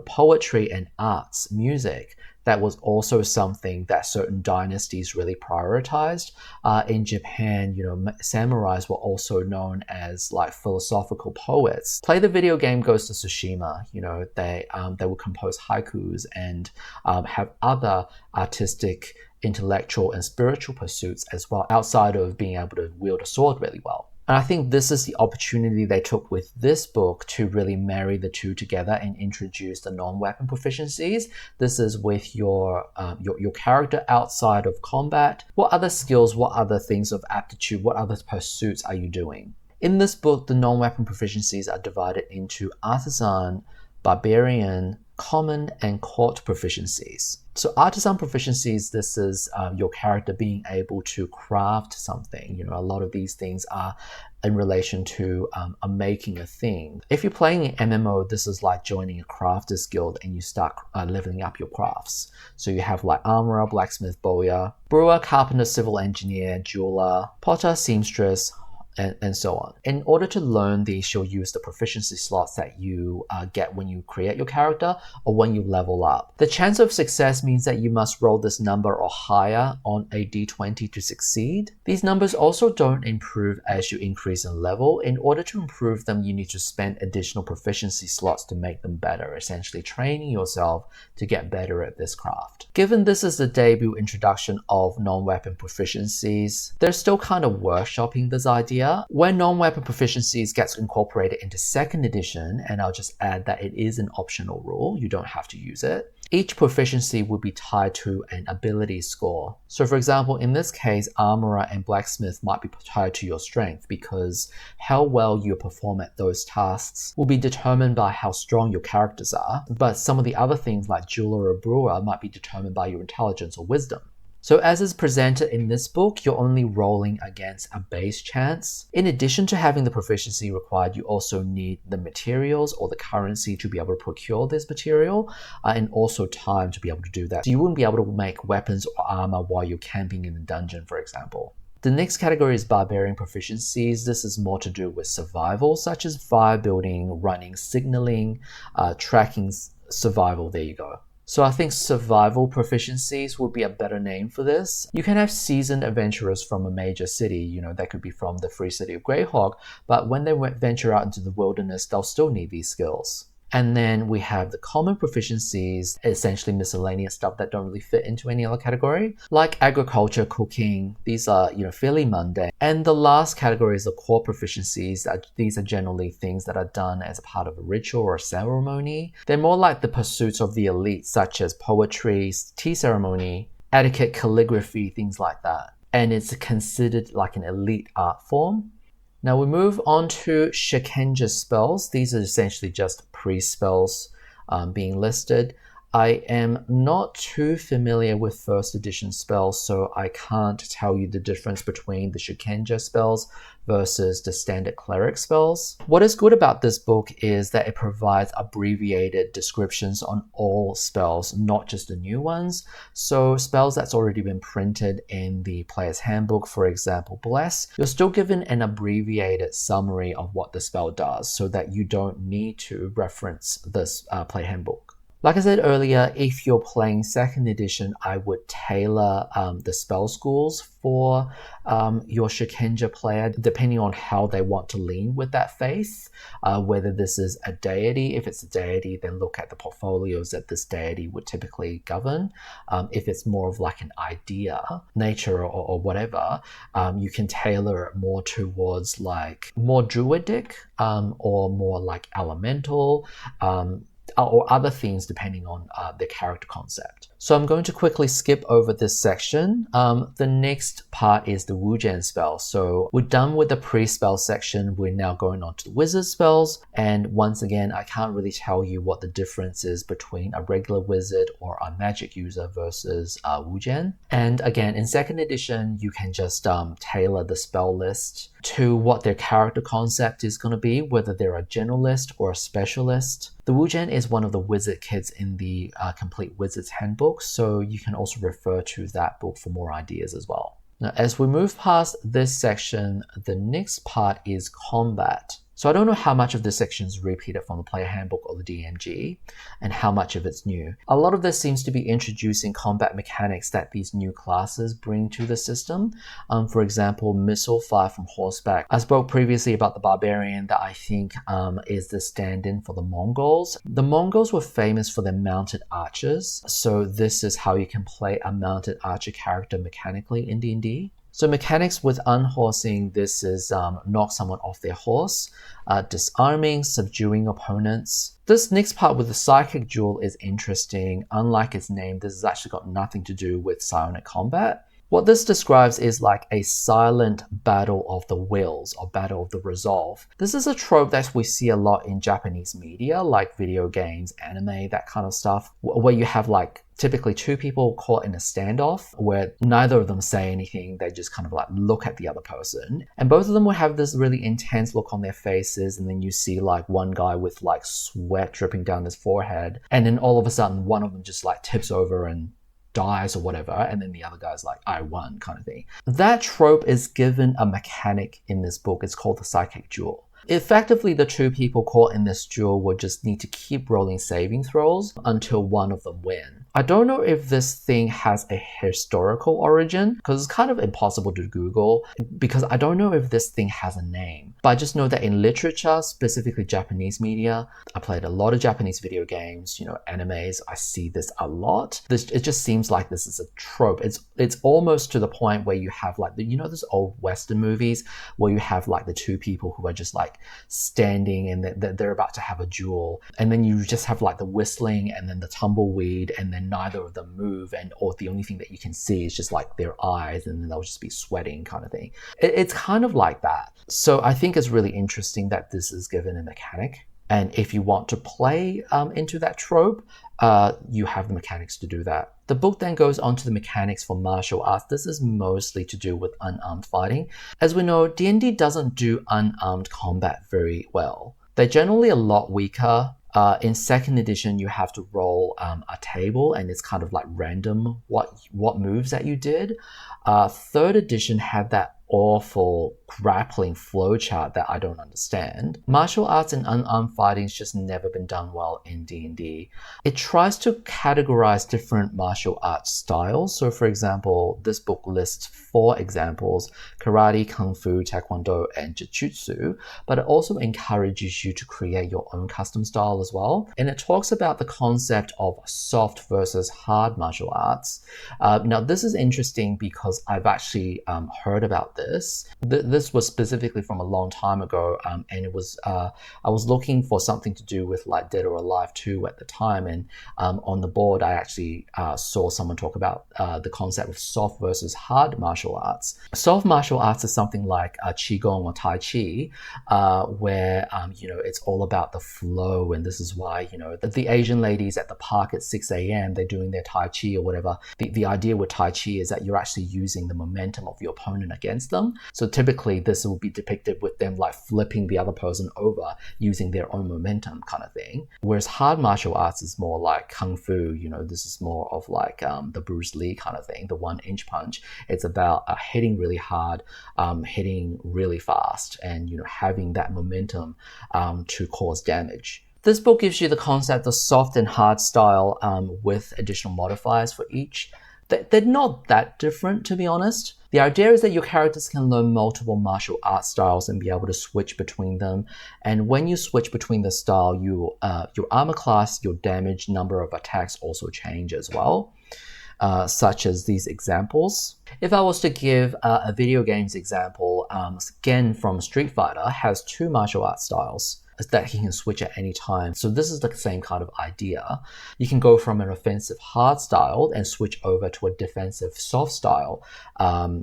Poetry and arts, music, that was also something that certain dynasties really prioritized. In Japan, samurais were also known as like philosophical poets. Play the video game Ghost of Tsushima. They would compose haikus and have other artistic, intellectual, and spiritual pursuits as well, outside of being able to wield a sword really well. And I think this is the opportunity they took with this book to really marry the two together and introduce the non-weapon proficiencies. This is with your character outside of combat. What other skills, what other things of aptitude, what other pursuits are you doing? In this book, the non-weapon proficiencies are divided into artisan, barbarian, common, and court proficiencies. So artisan proficiencies, this is your character being able to craft something. A lot of these things are in relation to making a thing. If you're playing an MMO, this is like joining a crafters guild and you start leveling up your crafts. So you have like armorer, blacksmith, bowyer, brewer, carpenter, civil engineer, jeweler, potter, seamstress, and so on. In order to learn these, she'll use the proficiency slots that you get when you create your character or when you level up. The chance of success means that you must roll this number or higher on a d20 to succeed. These numbers also don't improve as you increase in level. In order to improve them, you need to spend additional proficiency slots to make them better, essentially training yourself to get better at this craft. Given this is the debut introduction of non-weapon proficiencies, they're still kind of workshopping this idea. When non-weapon proficiencies gets incorporated into 2nd edition, and I'll just add that it is an optional rule, you don't have to use it, each proficiency would be tied to an ability score. So for example, in this case, armorer and blacksmith might be tied to your strength because how well you perform at those tasks will be determined by how strong your characters are, but some of the other things like jeweler or brewer might be determined by your intelligence or wisdom. So as is presented in this book, you're only rolling against a base chance. In addition to having the proficiency required, you also need the materials or the currency to be able to procure this material, and also time to be able to do that. So you wouldn't be able to make weapons or armor while you're camping in the dungeon, for example. The next category is barbarian proficiencies. This is more to do with survival, such as fire building, running, signaling, tracking, survival. There you go. So I think survival proficiencies would be a better name for this. You can have seasoned adventurers from a major city, that could be from the free city of Greyhawk, but when they venture out into the wilderness, they'll still need these skills. And then we have the common proficiencies, essentially miscellaneous stuff that don't really fit into any other category, like agriculture, cooking. These are, fairly mundane. And the last category is the core proficiencies. These are generally things that are done as a part of a ritual or ceremony. They're more like the pursuits of the elite, such as poetry, tea ceremony, etiquette, calligraphy, things like that. And it's considered like an elite art form. Now we move on to Shikenja spells. These are essentially just priest spells being listed. I am not too familiar with 1st edition spells, so I can't tell you the difference between the Shikenja spells versus the standard cleric spells. What is good about this book is that it provides abbreviated descriptions on all spells, not just the new ones. So spells that's already been printed in the player's handbook, for example, Bless, you're still given an abbreviated summary of what the spell does so that you don't need to reference this player handbook. Like I said earlier, if you're playing 2nd edition, I would tailor the spell schools for your Shikenja player, depending on how they want to lean with that faith. Whether this is a deity, if it's a deity, then look at the portfolios that this deity would typically govern. If it's more of like an idea, nature or whatever, you can tailor it more towards like more druidic or more like elemental, or other things depending on the character concept. So I'm going to quickly skip over this section. The next part is the Wujian spell. So we're done with the pre-spell section. We're now going on to the wizard spells. And once again, I can't really tell you what the difference is between a regular wizard or a magic user versus Wujian. And again, in 2nd edition, you can just tailor the spell list to what their character concept is going to be, whether they're a generalist or a specialist. The Wujian is one of the wizard kits in the Complete Wizard's Handbook, so you can also refer to that book for more ideas as well. Now, as we move past this section, the next part is combat. So I don't know how much of this section is repeated from the player handbook or the DMG and how much of it's new. A lot of this seems to be introducing combat mechanics that these new classes bring to the system. For example, missile fire from horseback. I spoke previously about the barbarian that I think is the stand-in for the Mongols. The Mongols were famous for their mounted archers. So this is how you can play a mounted archer character mechanically in D&D. So mechanics with unhorsing, this is knock someone off their horse, disarming, subduing opponents. This next part with the psychic duel is interesting. Unlike its name, this has actually got nothing to do with psionic combat. What this describes is like a silent battle of the wills or battle of the resolve. This is a trope that we see a lot in Japanese media, like video games, anime, that kind of stuff, where you have like typically two people caught in a standoff where neither of them say anything. They just kind of like look at the other person. And both of them will have this really intense look on their faces. And then you see like one guy with like sweat dripping down his forehead. And then all of a sudden one of them just like tips over and dies or whatever, and then the other guy's like, I won, kind of thing. That trope is given a mechanic in this book. It's called the psychic duel. Effectively, the two people caught in this duel would just need to keep rolling saving throws until one of them win. I don't know if this thing has a historical origin, because it's kind of impossible to Google, because I don't know if this thing has a name. But I just know that in literature, specifically Japanese media, I played a lot of Japanese video games, animes, I see this a lot. It just seems like this is a trope. It's almost to the point where you have like, those old Western movies where you have like the two people who are just like standing and they're about to have a duel. And then you just have like the whistling and then the tumbleweed, and then neither of them move, or the only thing that you can see is just like their eyes, and then they'll just be sweating, kind of thing. It's kind of like that. So I think it's really interesting that this is given a mechanic. And if you want to play into that trope, you have the mechanics to do that. The book then goes on to the mechanics for martial arts. This is mostly to do with unarmed fighting. As we know, D&D doesn't do unarmed combat very well. They're generally a lot weaker. In second edition, you have to roll a table, and it's kind of like random what moves that you did. Third edition had that awful grappling flowchart that I don't understand. Martial arts and unarmed fighting's just never been done well in D&D. It tries to categorize different martial arts styles. So for example, this book lists 4 examples: karate, kung fu, taekwondo, and jujutsu, but it also encourages you to create your own custom style as well. And it talks about the concept of soft versus hard martial arts. Now this is interesting because I've actually heard about this. This was specifically from a long time ago, and it was I was looking for something to do with like Dead or Alive 2 at the time, and on the board I actually saw someone talk about the concept of soft versus hard martial arts. Soft martial arts is something like Qigong or Tai Chi, where it's all about the flow, and this is why the Asian ladies at the park at 6 a.m. they're doing their Tai Chi or whatever. The idea with Tai Chi is that you're actually using the momentum of your opponent against them. So typically this will be depicted with them like flipping the other person over using their own momentum, kind of thing. Whereas hard martial arts is more like kung fu. This is more of like the Bruce Lee kind of thing, the 1-inch punch. It's about hitting really hard, hitting really fast, and having that momentum to cause damage. This book gives you the concept of soft and hard style with additional modifiers for each. They're not that different, to be honest. The idea is that your characters can learn multiple martial arts styles and be able to switch between them. And when you switch between the style, your armor class, your damage, number of attacks also change as well. Such as these examples. If I was to give a video games example, Gen from Street Fighter has 2 martial arts styles that he can switch at any time. So this is the same kind of idea. You can go from an offensive hard style and switch over to a defensive soft style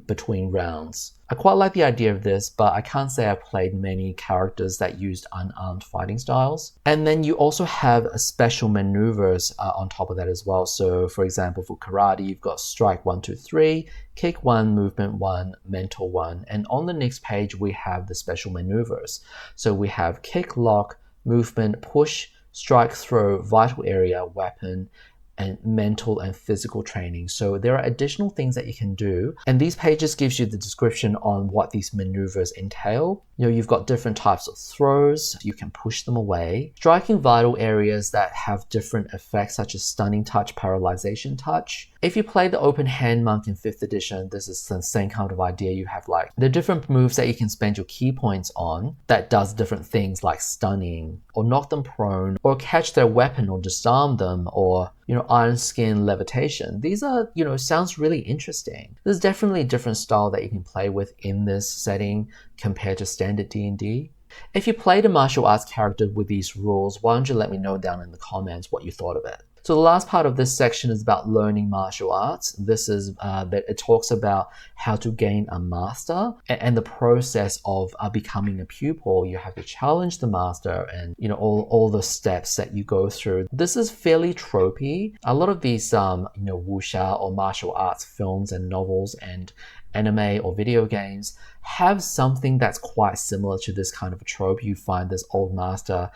between rounds. I quite like the idea of this, but I can't say I've played many characters that used unarmed fighting styles. And then you also have special maneuvers on top of that as well. So for example, for karate, you've got strike 1, 2, 3, kick 1, movement 1, mental 1. And on the next page, we have the special maneuvers. So we have kick, lock, movement, push, strike, throw, vital area, weapon, and mental and physical training. So there are additional things that you can do. And these pages gives you the description on what these maneuvers entail. You've got different types of throws. You can push them away. Striking vital areas that have different effects, such as stunning touch, paralyzation touch. If you play the open hand monk in 5th edition, this is the same kind of idea. You have like the different moves that you can spend your key points on that does different things like stunning or knock them prone or catch their weapon or disarm them or iron skin levitation. These are, sounds really interesting. There's definitely a different style that you can play with in this setting compared to standard D&D. If you played a martial arts character with these rules, why don't you let me know down in the comments what you thought of it. So the last part of this section is about learning martial arts. This is that it talks about how to gain a master and the process of becoming a pupil. You have to challenge the master and all the steps that you go through. This is fairly tropey. A lot of these wuxia or martial arts films and novels and anime or video games have something that's quite similar to this kind of a trope. You find this old master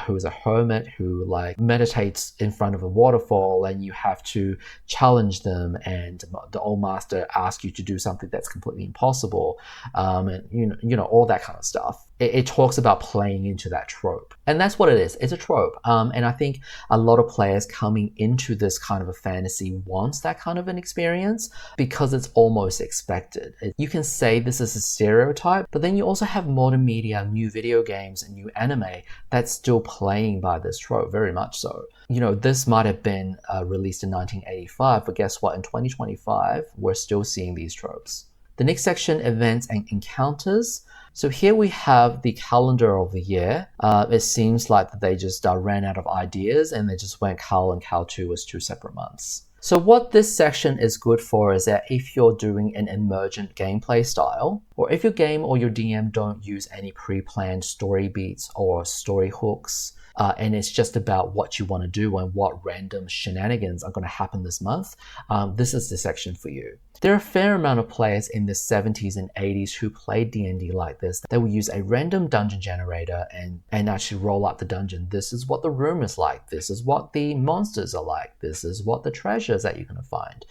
who is a hermit who like meditates in front of a waterfall, and you have to challenge them, and the old master asks you to do something that's completely impossible, and all that kind of stuff. It talks about playing into that trope, and that's what it is. It's a trope, and I think a lot of players coming into this kind of a fantasy wants that kind of an experience because it's almost expected. You can say this is a stereotype, but then you also have modern media, new video games, and new anime that's still playing by this trope, very much so. This might have been released in 1985, but guess what? In 2025, we're still seeing these tropes. The next section, events and encounters. So here we have the calendar of the year. It seems like that they just ran out of ideas and they just went Cal and Cal 2 as 2 separate months. So what this section is good for is that if you're doing an emergent gameplay style, or if your game or your DM don't use any pre-planned story beats or story hooks, and it's just about what you want to do and what random shenanigans are going to happen this month, this is the section for you. There are a fair amount of players in the 70s and 80s who played D&D like this. They will use a random dungeon generator and actually roll up the dungeon. This is what the room is like. This is what the monsters are like. This is what the treasures that you're going to find.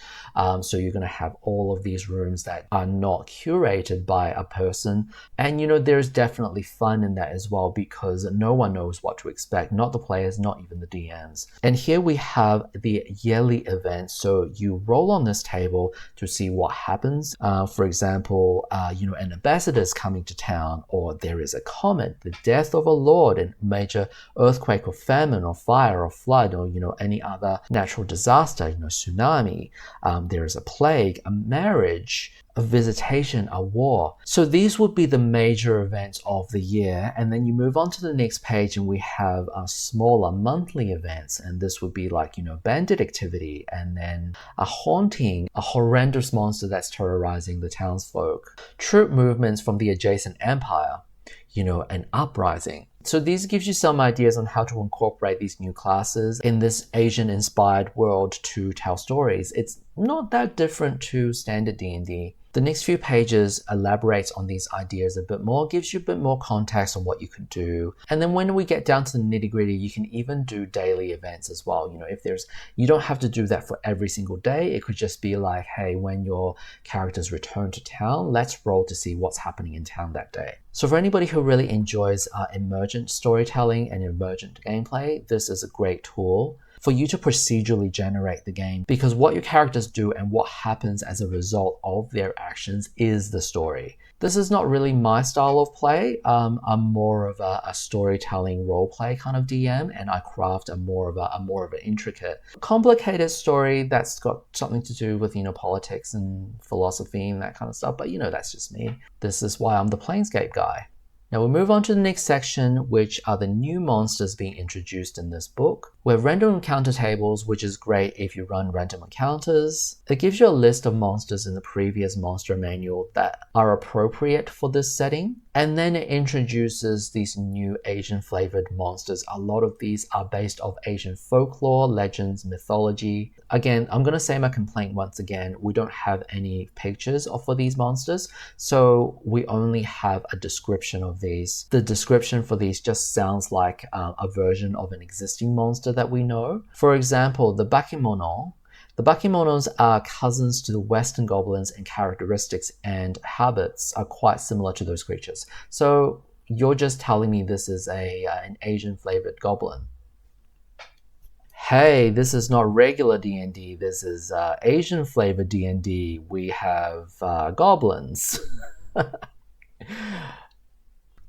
So you're going to have all of these rooms that are not curated by a person. And there's definitely fun in that as well because no one knows what to expect. Not the players, not even the DMs. And here we have the yearly event. So you roll on this table to see what happens. For example, an ambassador is coming to town, or there is a comet, the death of a lord, a major earthquake or famine or fire or flood, or any other natural disaster, tsunami. There is a plague, a marriage, a visitation, a war. So these would be the major events of the year. And then you move on to the next page and we have smaller monthly events. And this would be like, bandit activity, and then a haunting, a horrendous monster that's terrorizing the townsfolk, troop movements from the adjacent empire, an uprising. So these gives you some ideas on how to incorporate these new classes in this Asian-inspired world to tell stories. It's not that different to standard D&D. The next few pages elaborates on these ideas a bit more, gives you a bit more context on what you could do. And then when we get down to the nitty-gritty, you can even do daily events as well. You don't have to do that for every single day. It could just be like, hey, when your characters return to town, let's roll to see what's happening in town that day. So for anybody who really enjoys emergent storytelling and emergent gameplay, this is a great tool for you to procedurally generate the game, because what your characters do and what happens as a result of their actions is the story. This is not really my style of play. I'm more of a storytelling roleplay kind of DM, and I craft a more of an intricate, complicated story that's got something to do with politics and philosophy and that kind of stuff. But that's just me. This is why I'm the Planescape guy. Now we'll move on to the next section, which are the new monsters being introduced in this book. We have random encounter tables, which is great if you run random encounters. It gives you a list of monsters in the previous monster manual that are appropriate for this setting. And then it introduces these new Asian flavored monsters. A lot of these are based off Asian folklore, legends, mythology. Again, I'm going to say my complaint once again. We don't have any pictures for these monsters, so we only have a description of these. The description for these just sounds like a version of an existing monster that we know. For example, the Bakemono. The Bakemonos are cousins to the Western goblins, and characteristics and habits are quite similar to those creatures. So you're just telling me this is an Asian flavored goblin. Hey, this is not regular D&D, this is Asian flavored D&D. We have goblins.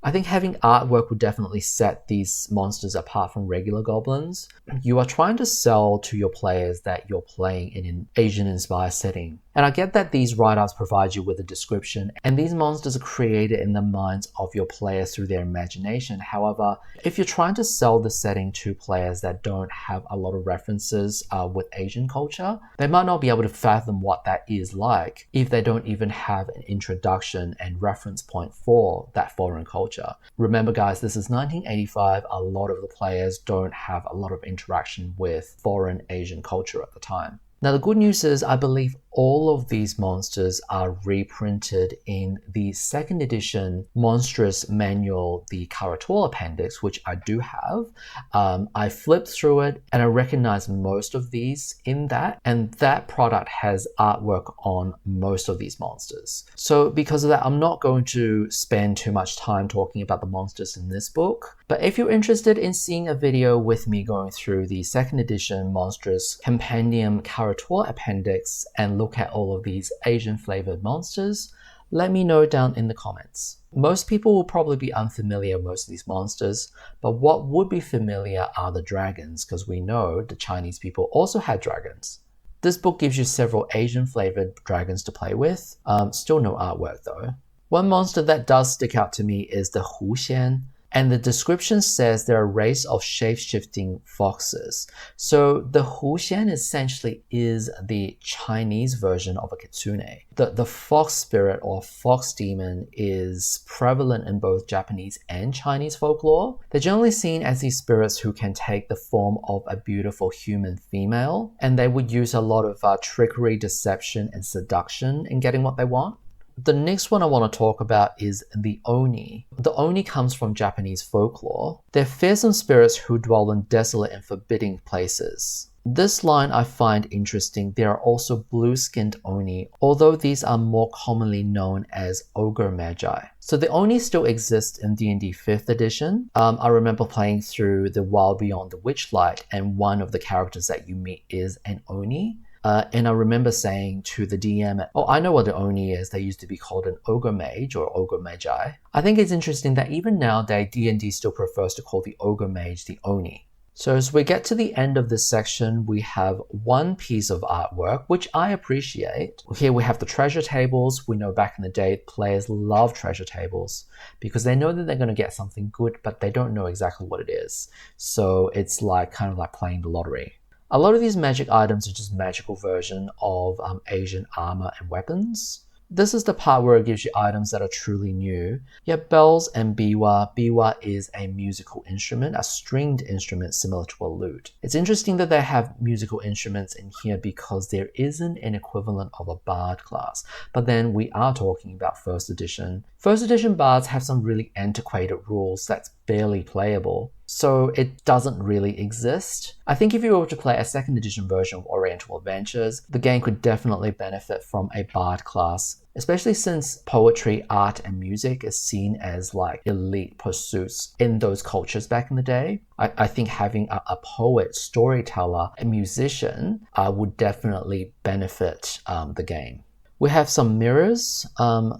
I think having artwork would definitely set these monsters apart from regular goblins. You are trying to sell to your players that you're playing in an Asian-inspired setting. And I get that these write-ups provide you with a description, and these monsters are created in the minds of your players through their imagination. However, if you're trying to sell the setting to players that don't have a lot of references with Asian culture, they might not be able to fathom what that is like if they don't even have an introduction and reference point for that foreign culture. Remember guys, this is 1985. A lot of the players don't have a lot of interaction with foreign Asian culture at the time. Now, the good news is I believe all of these monsters are reprinted in the second edition Monstrous Manual, the Curator Appendix, which I do have. I flipped through it and I recognize most of these in that, and that product has artwork on most of these monsters. So because of that, I'm not going to spend too much time talking about the monsters in this book. But if you're interested in seeing a video with me going through the second edition Monstrous Compendium Curator Appendix and look at all of these Asian flavored monsters, let me know down in the comments. Most people will probably be unfamiliar with most of these monsters, but what would be familiar are the dragons, because we know the Chinese people also had dragons. This book gives you several Asian flavored dragons to play with. Still no artwork though. One monster that does stick out to me is the Huxian. And the description says they're a race of shape-shifting foxes. So the Huxian essentially is the Chinese version of a kitsune. The fox spirit or fox demon is prevalent in both Japanese and Chinese folklore. They're generally seen as these spirits who can take the form of a beautiful human female, and they would use a lot of trickery, deception, and seduction in getting what they want. The next one I want to talk about is the Oni. The Oni comes from Japanese folklore. They're fearsome spirits who dwell in desolate and forbidding places. This line I find interesting. There are also blue-skinned Oni, although these are more commonly known as ogre magi. So the Oni still exist in D&D 5th edition. I remember playing through The Wild Beyond the Witchlight, and one of the characters that you meet is an Oni. And I remember saying to the DM, oh, I know what the Oni is. They used to be called an Ogre Mage or Ogre Magi. I think it's interesting that even nowadays, D&D still prefers to call the Ogre Mage the Oni. So as we get to the end of this section, we have one piece of artwork, which I appreciate. Here we have the treasure tables. We know back in the day, players love treasure tables because they know that they're going to get something good, but they don't know exactly what it is. So it's kind of like playing the lottery. A lot of these magic items are just magical version of Asian armor and weapons. This is the part where it gives you items that are truly new. You have bells and biwa. Biwa is a musical instrument, a stringed instrument similar to a lute. It's interesting that they have musical instruments in here because there isn't an equivalent of a bard class. But then we are talking about first edition. First edition bards have some really antiquated rules that's barely playable. So it doesn't really exist. I think if you were to play a second edition version of Oriental Adventures, the game could definitely benefit from a bard class, especially since poetry, art, and music is seen as like elite pursuits in those cultures back in the day. I think having a poet, storyteller, a musician would definitely benefit the game. We have some mirrors,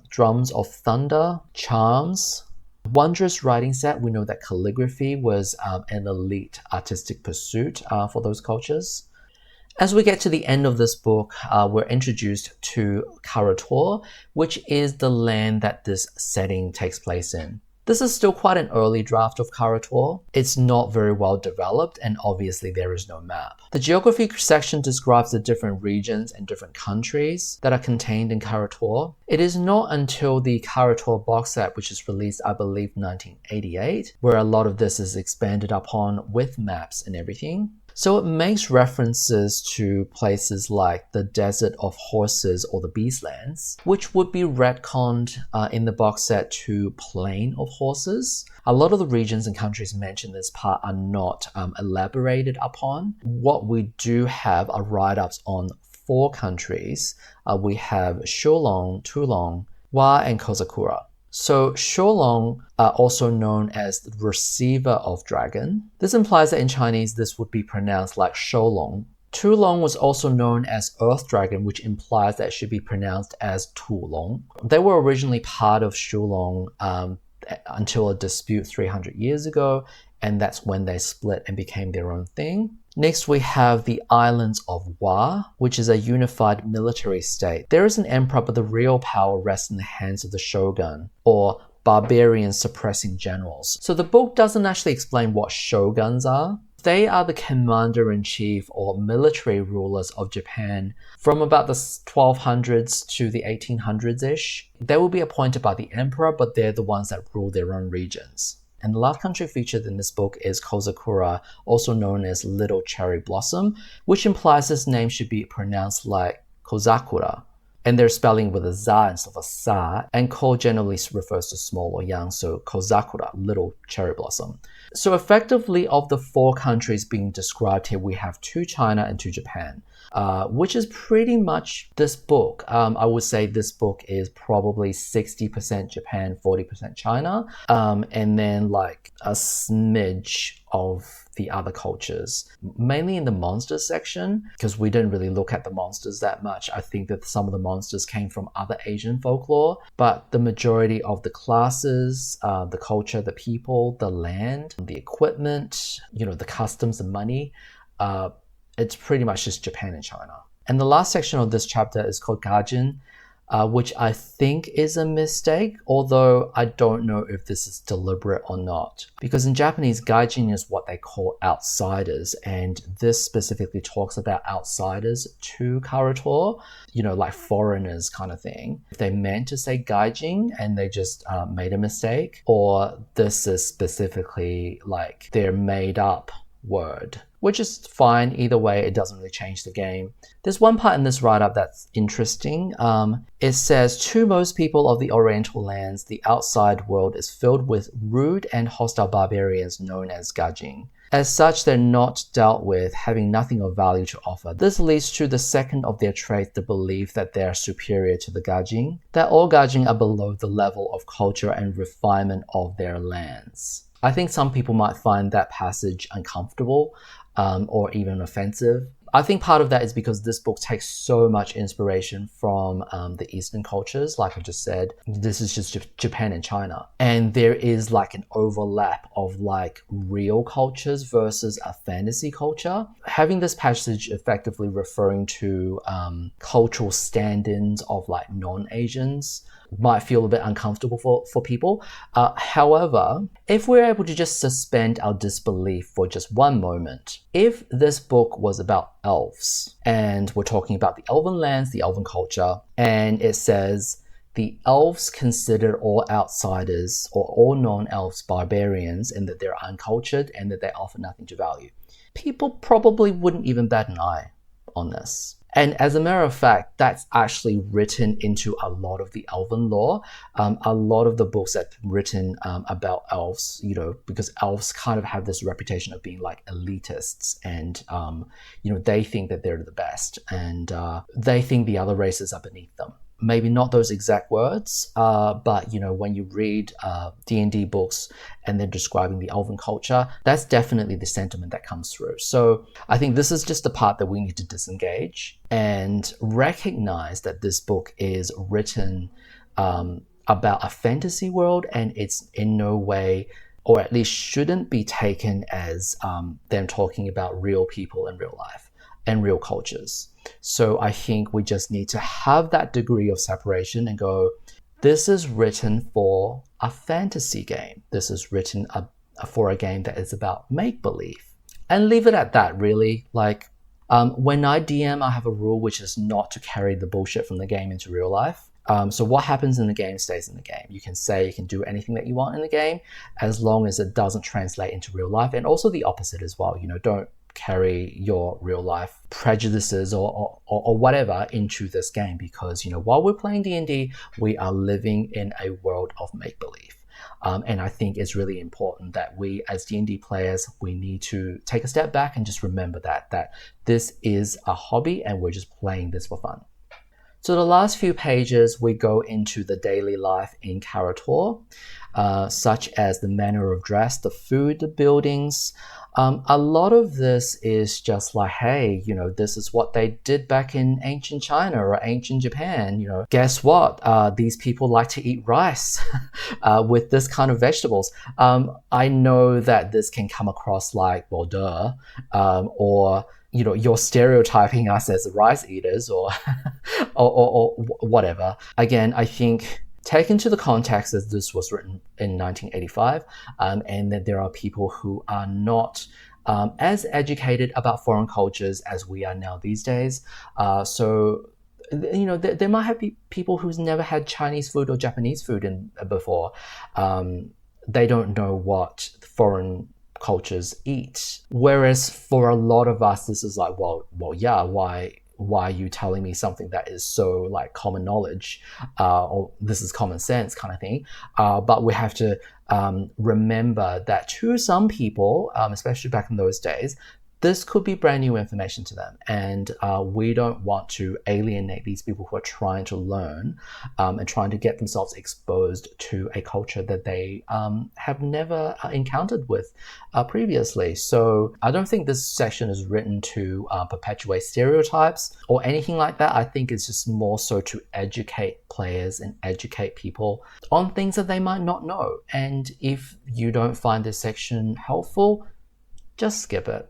drums of thunder, charms, wondrous writing set. We know that calligraphy was an elite artistic pursuit for those cultures. As we get to the end of this book, we're introduced to Karator, which is the land that this setting takes place in. This is still quite an early draft of Karator. It's not very well developed, and obviously there is no map. The geography section describes the different regions and different countries that are contained in Karator. It is not until the Karator box set, which is released, I believe, 1988, where a lot of this is expanded upon with maps and everything. So it makes references to places like the Desert of Horses or the Beastlands, which would be retconned in the box set to Plain of Horses. A lot of the regions and countries mentioned in this part are not elaborated upon. What we do have are write-ups on 4 countries. We have Shulong, Tulong, Wa, and Kozakura. So Shulong, also known as the receiver of dragon. This implies that in Chinese this would be pronounced like Sholong. Tulong was also known as Earth Dragon, which implies that it should be pronounced as Tulong. They were originally part of Shulong until a dispute 300 years ago, and that's when they split and became their own thing. Next, we have the Islands of Wa, which is a unified military state. There is an emperor, but the real power rests in the hands of the shogun, or barbarian suppressing generals. So the book doesn't actually explain what shoguns are. They are the commander-in-chief or military rulers of Japan from about the 1200s to the 1800s-ish. They will be appointed by the emperor, but they're the ones that rule their own regions. And the last country featured in this book is Kozakura, also known as Little Cherry Blossom, which implies this name should be pronounced like kozakura. And they're spelling with a za instead of a sa, and ko generally refers to small or young, so kozakura, little cherry blossom. So effectively, of the 4 countries being described here, we have 2 China and 2 Japan, which is pretty much this book. I would say this book is probably 60% Japan, 40% China, and then like a smidge of the other cultures, mainly in the monsters section, because we didn't really look at the monsters that much. I think that some of the monsters came from other Asian folklore, but the majority of the classes, the culture, the people, the land, the equipment, the customs, the money, it's pretty much just Japan and China. And the last section of this chapter is called Gaijin, which I think is a mistake, although I don't know if this is deliberate or not. Because in Japanese, gaijin is what they call outsiders, and this specifically talks about outsiders to Karator, like foreigners kind of thing. If they meant to say gaijin and they just made a mistake, or this is specifically like their made up word, which is fine. Either way, it doesn't really change the game. There's one part in this write-up that's interesting. It says, to most people of the Oriental lands, the outside world is filled with rude and hostile barbarians known as gaijin. As such, they're not dealt with, having nothing of value to offer. This leads to the second of their traits, the belief that they are superior to the gaijin, that all gaijin are below the level of culture and refinement of their lands. I think some people might find that passage uncomfortable or even offensive. I think part of that is because this book takes so much inspiration from the Eastern cultures. Like I just said, this is just Japan and China. And there is like an overlap of like real cultures versus a fantasy culture. Having this passage effectively referring to cultural stand-ins of like non-Asians might feel a bit uncomfortable for people. However, if we're able to just suspend our disbelief for just one moment, if this book was about elves, and we're talking about the elven lands, the elven culture, and it says the elves consider all outsiders or all non-elves barbarians, and that they're uncultured and that they offer nothing to value, people probably wouldn't even bat an eye on this. And as a matter of fact, that's actually written into a lot of the elven lore. A lot of the books that have written about elves, because elves kind of have this reputation of being like elitists, and they think that they're the best, and they think the other races are beneath them. Maybe not those exact words, but when you read D&D books and they're describing the elven culture, that's definitely the sentiment that comes through. So I think this is just the part that we need to disengage and recognize that this book is written about a fantasy world, and it's in no way, or at least shouldn't be taken as them talking about real people in real life and real cultures. So I think we just need to have that degree of separation and go, this is written for a fantasy game. This is written for a game that is about make-believe. And leave it at that, really. Like, when I DM, I have a rule which is not to carry the bullshit from the game into real life. So what happens in the game stays in the game. You can do anything that you want in the game as long as it doesn't translate into real life. And also the opposite as well. Don't carry your real life prejudices or whatever into this game, because while we're playing D&D, we are living in a world of make-believe, and I think it's really important that we as D&D players, we need to take a step back and just remember that this is a hobby and we're just playing this for fun. So the last few pages, we go into the daily life in Karator, such as the manner of dress, the food, the buildings. A lot of this is just like, hey, this is what they did back in ancient China or ancient Japan. Guess what? These people like to eat rice with this kind of vegetables. I know that this can come across like, well, duh, or you're stereotyping us as rice eaters or or whatever. Again, I think taken to the context that this was written in 1985, and that there are people who are not as educated about foreign cultures as we are now these days. So there might have people who's never had Chinese food or Japanese food before. They don't know what foreign cultures eat. Whereas for a lot of us, this is like, well, yeah, why why are you telling me something that is so like common knowledge, or this is common sense kind of thing. But we have to remember that to some people, especially back in those days, this could be brand new information to them, and we don't want to alienate these people who are trying to learn and trying to get themselves exposed to a culture that they have never encountered with previously. So I don't think this section is written to perpetuate stereotypes or anything like that. I think it's just more so to educate players and educate people on things that they might not know. And if you don't find this section helpful, just skip it.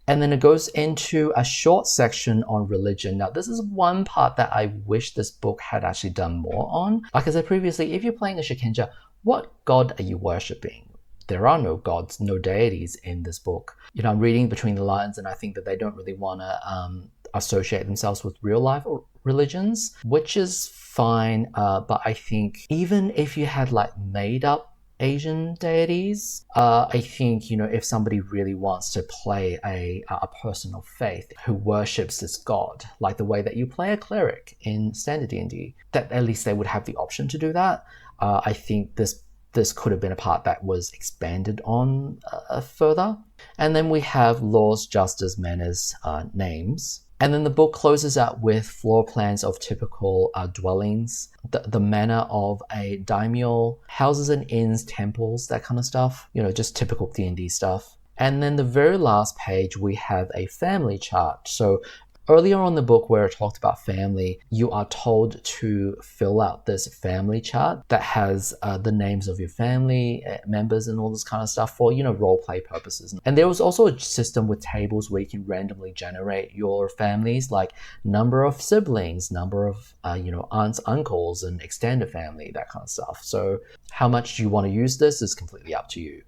And then it goes into a short section on religion. Now, this is one part that I wish this book had actually done more on. Like I said previously, if you're playing a Shikenja, what god are you worshipping? There are no gods, no deities in this book. You know, I'm reading between the lines, and I think that they don't really want to associate themselves with real life religions, which is fine. But I think even if you had like made up Asian deities, I think, you know, if somebody really wants to play a person of faith who worships this god, like the way that you play a cleric in standard D&D, that at least they would have the option to do that. I think this could have been a part that was expanded on further. And then we have laws, justice, manners, names. And then the book closes out with floor plans of typical dwellings, the manner of a daimyo, houses and inns, temples, that kind of stuff. You know, just typical D&D stuff. And then the very last page, we have a family chart. So earlier on in the book where I talked about family, you are told to fill out this family chart that has the names of your family members and all this kind of stuff for, you know, role play purposes. And there was also a system with tables where you can randomly generate your families, like number of siblings, number of, you know, aunts, uncles, and extended family, that kind of stuff. So how much you want to use this is completely up to you.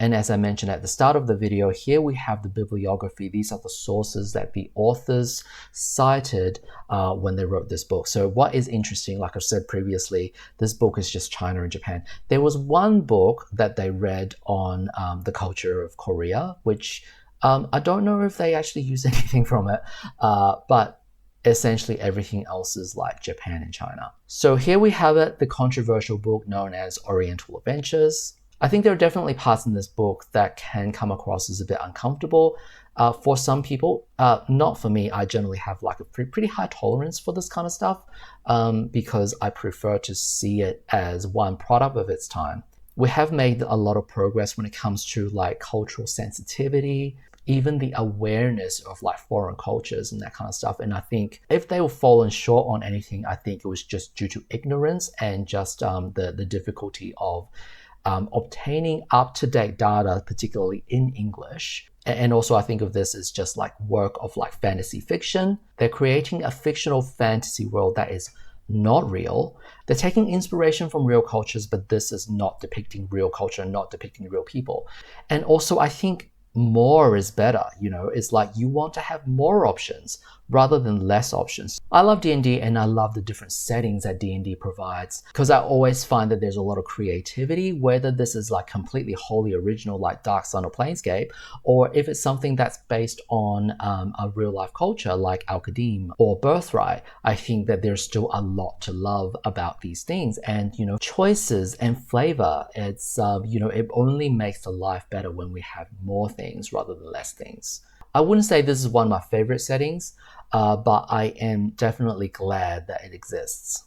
And as I mentioned at the start of the video, here we have the bibliography. These are the sources that the authors cited when they wrote this book. So what is interesting, like I said previously, this book is just China and Japan. There was one book that they read on the culture of Korea, which I don't know if they actually used anything from it, but essentially everything else is like Japan and China. So here we have it, the controversial book known as Oriental Adventures. I think there are definitely parts in this book that can come across as a bit uncomfortable for some people. Not for me. I generally have like a pretty high tolerance for this kind of stuff because I prefer to see it as one product of its time. We have made a lot of progress when it comes to like cultural sensitivity, even the awareness of like foreign cultures and that kind of stuff. And I think if they were fallen short on anything, I think it was just due to ignorance and just the difficulty of obtaining up-to-date data, particularly in English. And also I think of this as just like work of like fantasy fiction. They're creating a fictional fantasy world that is not real. They're taking inspiration from real cultures, but this is not depicting real culture, not depicting real people. And also I think more is better, you know, it's like you want to have more options rather than less options. I love D&D and I love the different settings that D&D provides because I always find that there's a lot of creativity, whether this is like completely wholly original like Dark Sun or Planescape, or if it's something that's based on a real life culture like Al-Qadim or Birthright. I think that there's still a lot to love about these things, and you know, choices and flavor, it's you know, it only makes the life better when we have more things rather than less things. I wouldn't say this is one of my favorite settings, but I am definitely glad that it exists.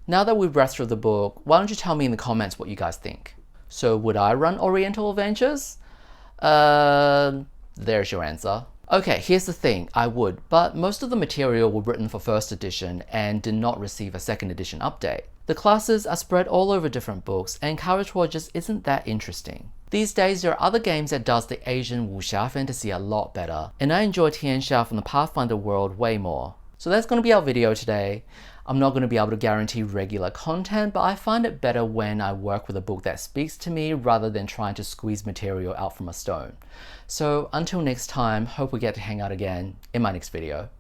Now that we've read through the book, why don't you tell me in the comments what you guys think? So would I run Oriental Adventures? There's your answer. Okay, here's the thing, I would, but most of the material were written for first edition and did not receive a second edition update. The classes are spread all over different books, and Courage War just isn't that interesting. These days, there are other games that does the Asian wuxia fantasy a lot better, and I enjoy Tianxia from the Pathfinder world way more. So that's going to be our video today. I'm not going to be able to guarantee regular content, but I find it better when I work with a book that speaks to me rather than trying to squeeze material out from a stone. So until next time, hope we get to hang out again in my next video.